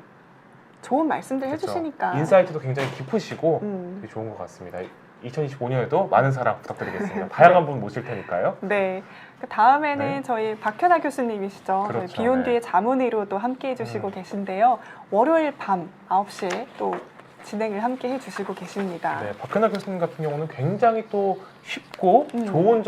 Speaker 1: 좋은 말씀들
Speaker 2: 그렇죠.
Speaker 1: 해주시니까.
Speaker 2: 인사이트도 굉장히 깊으시고
Speaker 1: 음.
Speaker 2: 되게 좋은 것 같습니다. 2025년에도 많은 사랑 부탁드리겠습니다. 다양한 분 모실 테니까요.
Speaker 1: 네. 그 다음에는
Speaker 2: 네.
Speaker 1: 저희 박현아 교수님이시죠.
Speaker 2: 그렇죠.
Speaker 1: 저희 비욘드의
Speaker 2: 네.
Speaker 1: 자문의로도 함께 해주시고 계신데요. 월요일 밤 9시에 또 진행을 함께 해주시고 계십니다.
Speaker 2: 네, 박현아 교수님 같은 경우는 굉장히 또 쉽고
Speaker 1: 음.
Speaker 2: 좋은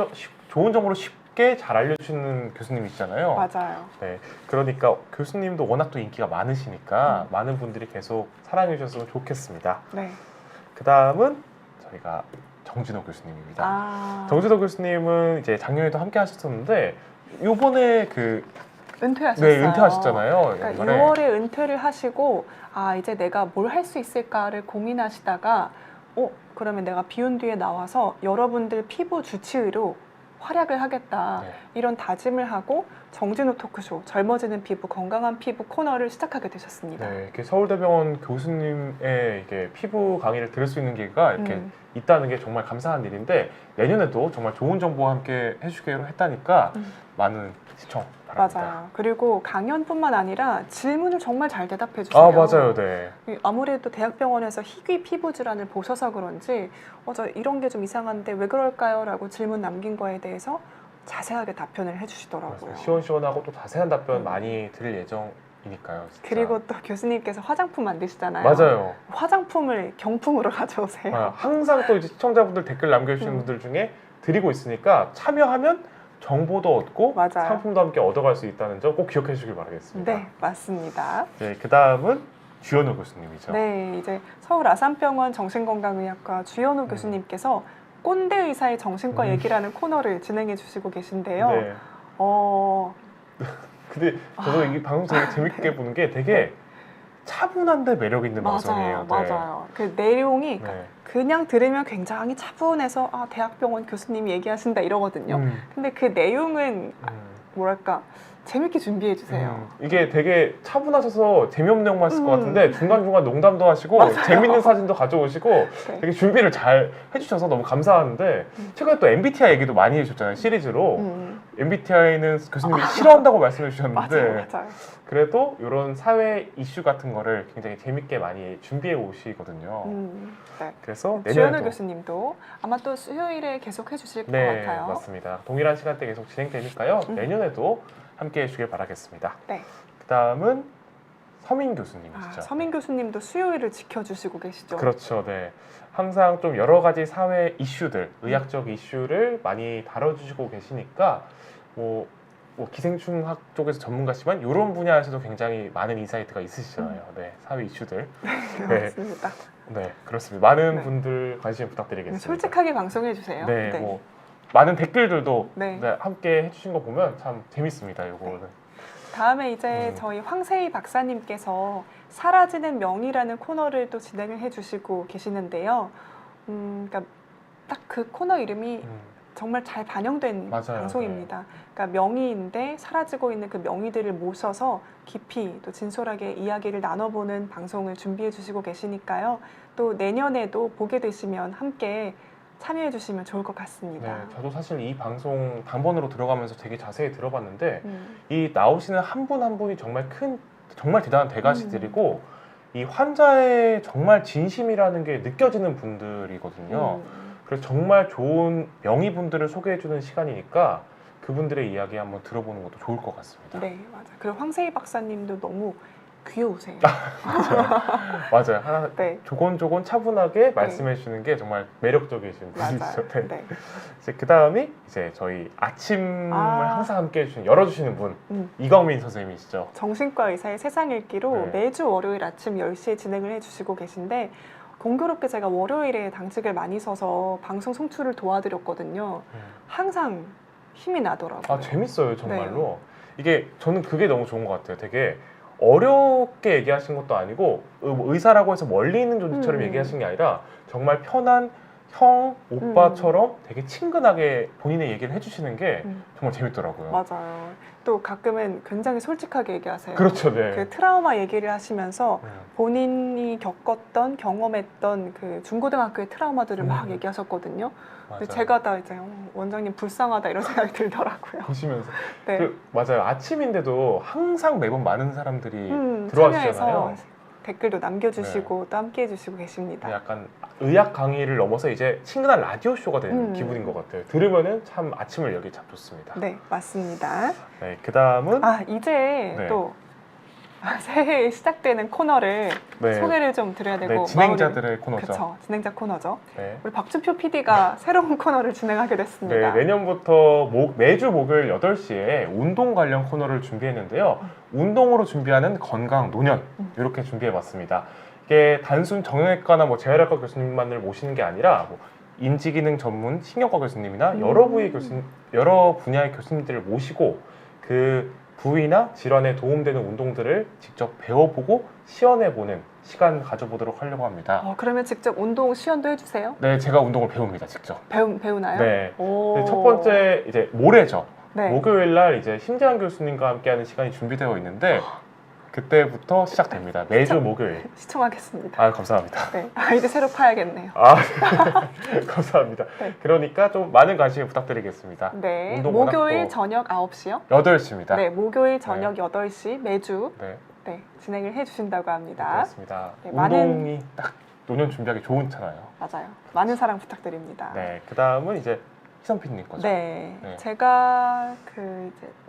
Speaker 2: 정보를 쉽게 잘 알려주시는 교수님이시잖아요.
Speaker 1: 맞아요.
Speaker 2: 네, 그러니까 교수님도 워낙 또 인기가 많으시니까 많은 분들이 계속 사랑해 주셨으면 좋겠습니다.
Speaker 1: 네.
Speaker 2: 그 다음은 저희가 정진호 교수님입니다.
Speaker 1: 아,
Speaker 2: 정진호 교수님은 이제 작년에도 함께 하셨었는데 요번에
Speaker 1: 은퇴하셨어요.
Speaker 2: 네, 은퇴하셨잖아요.
Speaker 1: 그러니까
Speaker 2: 연말에.
Speaker 1: 6월에 은퇴를 하시고 이제 내가 뭘 할 수 있을까를 고민하시다가 그러면 내가 비욘드에 나와서 여러분들 피부 주치의로 활약을 하겠다.
Speaker 2: 네.
Speaker 1: 이런 다짐을 하고 정진호 토크쇼 젊어지는 피부 건강한 피부 코너를 시작하게 되셨습니다.
Speaker 2: 네, 이렇게 서울대병원 교수님의 이게 피부 강의를 들을 수 있는 기회가 이렇게
Speaker 1: 음.
Speaker 2: 있다는 게 정말 감사한 일인데 내년에도 정말 좋은 정보와 함께 해주기로 했다니까 많은 시청 바랍니다.
Speaker 1: 맞아요. 그리고 강연뿐만 아니라 질문을 정말 잘 대답해 주세요.
Speaker 2: 아, 맞아요. 네.
Speaker 1: 아무래도 대학병원에서 희귀 피부 질환을 보셔서 그런지 저 이런 게 좀 이상한데 왜 그럴까요? 라고 질문 남긴 거에 대해서 자세하게 답변을 해주시더라고요.
Speaker 2: 시원시원하고 또 자세한 답변 많이 드릴 예정이니까요. 진짜.
Speaker 1: 그리고 또 교수님께서 화장품 만드시잖아요.
Speaker 2: 맞아요.
Speaker 1: 화장품을 경품으로 가져오세요.
Speaker 2: 항상 또 이제 시청자분들 댓글 남겨주시는 분들 중에 드리고 있으니까 참여하면 정보도 얻고
Speaker 1: 맞아요.
Speaker 2: 상품도 함께 얻어갈 수 있다는 점 꼭 기억해 주시길 바라겠습니다.
Speaker 1: 네, 맞습니다.
Speaker 2: 네, 그 다음은 주현우 교수님이죠.
Speaker 1: 네, 이제 서울 아산병원 정신건강의학과 주현우 교수님께서 꼰대 의사의 정신과 얘기라는 코너를 진행해 주시고 계신데요.
Speaker 2: 네. 근데 저도 이 방송 되게 재밌게 보는 게 되게 차분한데 매력 있는 방송이에요.
Speaker 1: 맞아요,
Speaker 2: 네.
Speaker 1: 맞아요. 그 내용이
Speaker 2: 네.
Speaker 1: 그냥 들으면 굉장히 차분해서 대학병원 교수님이 얘기하신다 이러거든요. 근데 그 내용은 뭐랄까 재밌게 준비해 주세요.
Speaker 2: 이게 되게 차분하셔서 재미없는 내용만 했을 것
Speaker 1: 음.
Speaker 2: 같은데 중간중간 농담도 하시고
Speaker 1: 맞아요.
Speaker 2: 재밌는 사진도 가져오시고
Speaker 1: 네.
Speaker 2: 되게 준비를 잘 해주셔서 너무 감사한데 최근에 또 MBTI 얘기도 많이 해주셨잖아요. 시리즈로. MBTI는 교수님이 싫어한다고 말씀해 주셨는데
Speaker 1: 맞아요.
Speaker 2: 그래도 이런 사회 이슈 같은 거를 굉장히 재밌게 많이 준비해 오시거든요.
Speaker 1: 네.
Speaker 2: 그래서
Speaker 1: 주현우
Speaker 2: 내년에도
Speaker 1: 교수님도 아마 또 수요일에 계속 해주실 것
Speaker 2: 네,
Speaker 1: 같아요.
Speaker 2: 맞습니다. 동일한 시간대 계속 진행되니까요. 내년에도 함께 해주길 바라겠습니다.
Speaker 1: 네.
Speaker 2: 그 다음은 서민 교수님이시죠.
Speaker 1: 서민 교수님도 수요일을 지켜주시고 계시죠.
Speaker 2: 그렇죠. 네. 항상 좀 여러 가지 사회 이슈들, 의학적 이슈를 많이 다뤄주시고 계시니까 뭐 기생충학 쪽에서 전문가시지만 이런 분야에서도 굉장히 많은 인사이트가 있으시잖아요. 네, 사회 이슈들. 네,
Speaker 1: 맞습니다.
Speaker 2: 네, 그렇습니다. 많은
Speaker 1: 네.
Speaker 2: 분들 관심 부탁드리겠습니다.
Speaker 1: 솔직하게 방송해 주세요.
Speaker 2: 네, 뭐 많은 댓글들도
Speaker 1: 네.
Speaker 2: 네, 함께 해주신 거 보면 참 재밌습니다. 요거는.
Speaker 1: 다음에 이제 저희 황세희 박사님께서 사라지는 명이라는 코너를 또 진행을 해주시고 계시는데요. 그러니까 딱 그 코너 이름이 정말 잘 반영된
Speaker 2: 맞아요.
Speaker 1: 방송입니다. 그러니까 명의인데 사라지고 있는 그 명의들을 모셔서 깊이 또 진솔하게 이야기를 나눠보는 방송을 준비해 주시고 계시니까요. 또 내년에도 보게 되시면 함께 참여해 주시면 좋을 것 같습니다.
Speaker 2: 네, 저도 사실 이 방송 단번으로 들어가면서 되게 자세히 들어봤는데
Speaker 1: 음.
Speaker 2: 이 나오시는 한 분 한 분이 정말 대단한 대가시들이고 이 환자의 정말 진심이라는 게 느껴지는 분들이거든요. 그래서 정말 좋은 명의분들을 소개해주는 시간이니까 그분들의 이야기 한번 들어보는 것도 좋을 것 같습니다.
Speaker 1: 네, 맞아요. 그리고 황세희 박사님도 너무 귀여우세요.
Speaker 2: 맞아요. 하나
Speaker 1: 네,
Speaker 2: 조곤조곤 차분하게 말씀해 주시는 게 정말 매력적이신
Speaker 1: 맞아요.
Speaker 2: 분이시죠. 네.
Speaker 1: 네.
Speaker 2: 이제 그 다음이 이제 저희 아침을 항상 함께 해주시는 열어주시는 분
Speaker 1: 음.
Speaker 2: 이광민 선생님이시죠.
Speaker 1: 정신과 의사의 세상 읽기로
Speaker 2: 네.
Speaker 1: 매주 월요일 아침 10시에 진행을 해주시고 계신데 공교롭게 제가 월요일에 당직을 많이 서서 방송 송출을 도와드렸거든요. 항상 힘이 나더라고요.
Speaker 2: 아, 재밌어요, 정말로. 이게 저는 그게 너무 좋은 것 같아요. 되게 어렵게 얘기하신 것도 아니고 의사라고 해서 멀리 있는 존재처럼 얘기하신 게 아니라 정말 편한 형, 오빠처럼 되게 친근하게 본인의 얘기를 해주시는 게 정말 재밌더라고요.
Speaker 1: 맞아요. 또 가끔은 굉장히 솔직하게 얘기하세요.
Speaker 2: 그렇죠, 네.
Speaker 1: 그 트라우마 얘기를 하시면서 본인이 겪었던 경험했던 그 중고등학교의 트라우마들을 막 얘기하셨거든요. 근데
Speaker 2: 맞아요.
Speaker 1: 제가 다 이제 원장님 불쌍하다 이런 생각이 들더라고요.
Speaker 2: 보시면서
Speaker 1: 네.
Speaker 2: 맞아요. 아침인데도 항상 매번 많은 사람들이 들어와주잖아요.
Speaker 1: 참여해서 댓글도 남겨주시고 또 함께 해주시고 계십니다.
Speaker 2: 약간 의학 강의를 넘어서 이제 친근한 라디오 쇼가 되는 기분인 것 같아요. 들으면은 참 아침을 여기 참 좋습니다.
Speaker 1: 네, 맞습니다.
Speaker 2: 네, 그 다음은
Speaker 1: 이제 또 새해 시작되는 코너를 소개를 좀 드려야 되고
Speaker 2: 진행자들의 코너죠.
Speaker 1: 그렇죠, 진행자 코너죠.
Speaker 2: 네.
Speaker 1: 우리 박준표 PD가 새로운 코너를 진행하게 됐습니다.
Speaker 2: 네, 내년부터 매주 목요일 8시에 운동 관련 코너를 준비했는데요. 운동으로 준비하는 건강 노년 이렇게 준비해봤습니다. 이게 단순 정형외과나 재활외과 교수님만을 모시는 게 아니라 인지기능 전문 신경과 교수님이나 여러 분야의 교수님들을 모시고 그 부위나 질환에 도움되는 운동들을 직접 배워보고 시연해보는 시간 가져보도록 하려고 합니다.
Speaker 1: 그러면 직접 운동 시연도 해주세요?
Speaker 2: 네, 제가 운동을 배웁니다, 직접.
Speaker 1: 배우나요?
Speaker 2: 네. 첫 번째 이제 모레죠.
Speaker 1: 네.
Speaker 2: 목요일 날 이제 심재환 교수님과 함께하는 시간이 준비되어 있는데 그때부터 시작됩니다. 매주 목요일.
Speaker 1: 시청하겠습니다.
Speaker 2: 아, 감사합니다.
Speaker 1: 네, 아이디 새로 파야겠네요.
Speaker 2: 감사합니다.
Speaker 1: 네.
Speaker 2: 그러니까 좀 많은 관심 부탁드리겠습니다.
Speaker 1: 네, 목요일 저녁 9시요?
Speaker 2: 8시입니다.
Speaker 1: 네, 목요일 저녁 8시 매주
Speaker 2: 네,
Speaker 1: 진행을 해주신다고 합니다.
Speaker 2: 그렇습니다.
Speaker 1: 네,
Speaker 2: 운동이 딱 노년 준비하기 좋잖아요.
Speaker 1: 맞아요. 많은 사랑 부탁드립니다.
Speaker 2: 네, 그 다음은 이제 희선 PD님 거죠.
Speaker 1: 네, 제가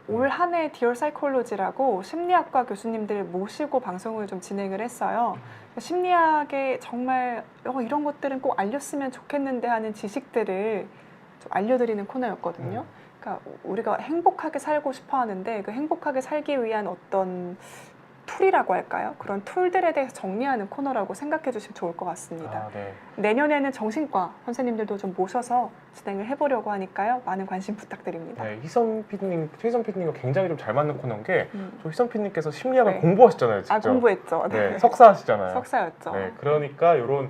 Speaker 1: 올 한 해 디얼 사이콜로지라고 심리학과 교수님들 모시고 방송을 좀 진행을 했어요. 심리학에 정말 이런 것들은 꼭 알렸으면 좋겠는데 하는 지식들을 좀 알려드리는 코너였거든요. 그러니까 우리가 행복하게 살고 싶어 하는데 그 행복하게 살기 위한 어떤 툴이라고 할까요? 그런 툴들에 대해서 정리하는 코너라고 생각해 주시면 좋을 것 같습니다.
Speaker 2: 네.
Speaker 1: 내년에는 정신과 선생님들도 좀 모셔서 진행을 해보려고 하니까요. 많은 관심 부탁드립니다.
Speaker 2: 네, 희선 PD님과 굉장히 좀 잘 맞는 코너인 게 희선 PD님께서 심리학을 공부하셨잖아요, 직접.
Speaker 1: 공부했죠.
Speaker 2: 네, 석사하시잖아요.
Speaker 1: 석사였죠.
Speaker 2: 네, 그러니까 이런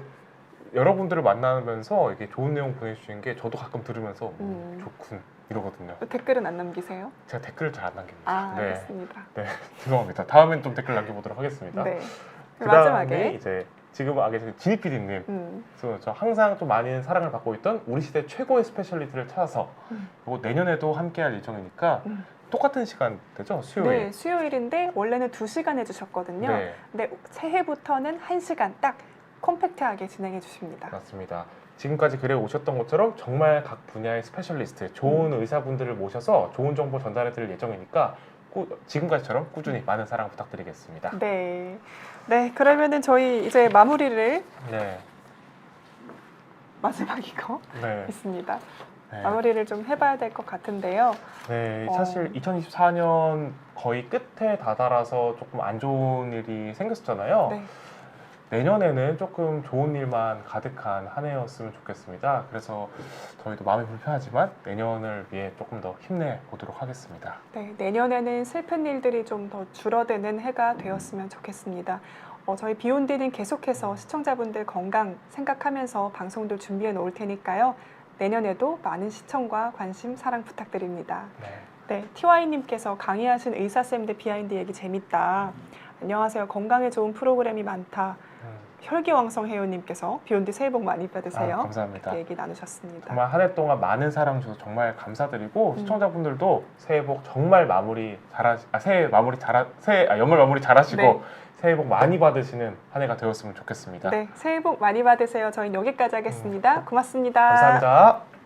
Speaker 2: 여러분들을 만나면서 이게 좋은 내용 보내주시는 게 저도 가끔 들으면서 좋군 이러거든요.
Speaker 1: 댓글은 안 남기세요?
Speaker 2: 제가 댓글을 잘 안 남깁니다. 네.
Speaker 1: 알겠습니다.
Speaker 2: 네, 죄송합니다. 다음엔 좀 댓글 남겨보도록 하겠습니다.
Speaker 1: 네.
Speaker 2: 그다음에
Speaker 1: 마지막에
Speaker 2: 이제 지금 계신 지니 PD님, 그래서 저 항상 좀 많은 사랑을 받고 있던 우리 시대 최고의 스페셜리스트를 찾아서 그리고 내년에도 함께할 예정이니까 똑같은 시간 되죠? 수요일.
Speaker 1: 네, 수요일인데 원래는 2시간 해주셨거든요.
Speaker 2: 네.
Speaker 1: 근데 새해부터는 1시간 딱 컴팩트하게 진행해 주십니다.
Speaker 2: 맞습니다. 지금까지 글에 오셨던 것처럼 정말 각 분야의 스페셜리스트, 좋은 의사분들을 모셔서 좋은 정보 전달해 드릴 예정이니까 지금까지처럼 꾸준히 많은 사랑 부탁드리겠습니다.
Speaker 1: 네. 네, 그러면은 저희 이제 마무리를 마지막 이거 있습니다.
Speaker 2: 네.
Speaker 1: 마무리를 좀 해봐야 될 것 같은데요.
Speaker 2: 네, 사실 2024년 거의 끝에 다다라서 조금 안 좋은 일이 생겼었잖아요.
Speaker 1: 네.
Speaker 2: 내년에는 조금 좋은 일만 가득한 한 해였으면 좋겠습니다. 그래서 저희도 마음이 불편하지만 내년을 위해 조금 더 힘내보도록 하겠습니다.
Speaker 1: 네, 내년에는 슬픈 일들이 좀 더 줄어드는 해가 되었으면 좋겠습니다. 저희 비욘디는 계속해서 시청자분들 건강 생각하면서 방송들 준비해 놓을 테니까요. 내년에도 많은 시청과 관심, 사랑 부탁드립니다. 네, TY님께서 강의하신 의사쌤들 비하인드 얘기 재밌다. 안녕하세요. 건강에 좋은 프로그램이 많다. 혈기왕성해요님께서 비욘디 새해 복 많이 받으세요.
Speaker 2: 감사합니다.
Speaker 1: 얘기 나누셨습니다.
Speaker 2: 정말 한 해 동안 많은 사랑 주셔서 정말 감사드리고 시청자분들도 새해 복 정말 연말 마무리 잘하시고 새해 복 많이 받으시는 한 해가 되었으면 좋겠습니다.
Speaker 1: 네, 새해 복 많이 받으세요. 저희는 여기까지 하겠습니다. 고맙습니다.
Speaker 2: 감사합니다.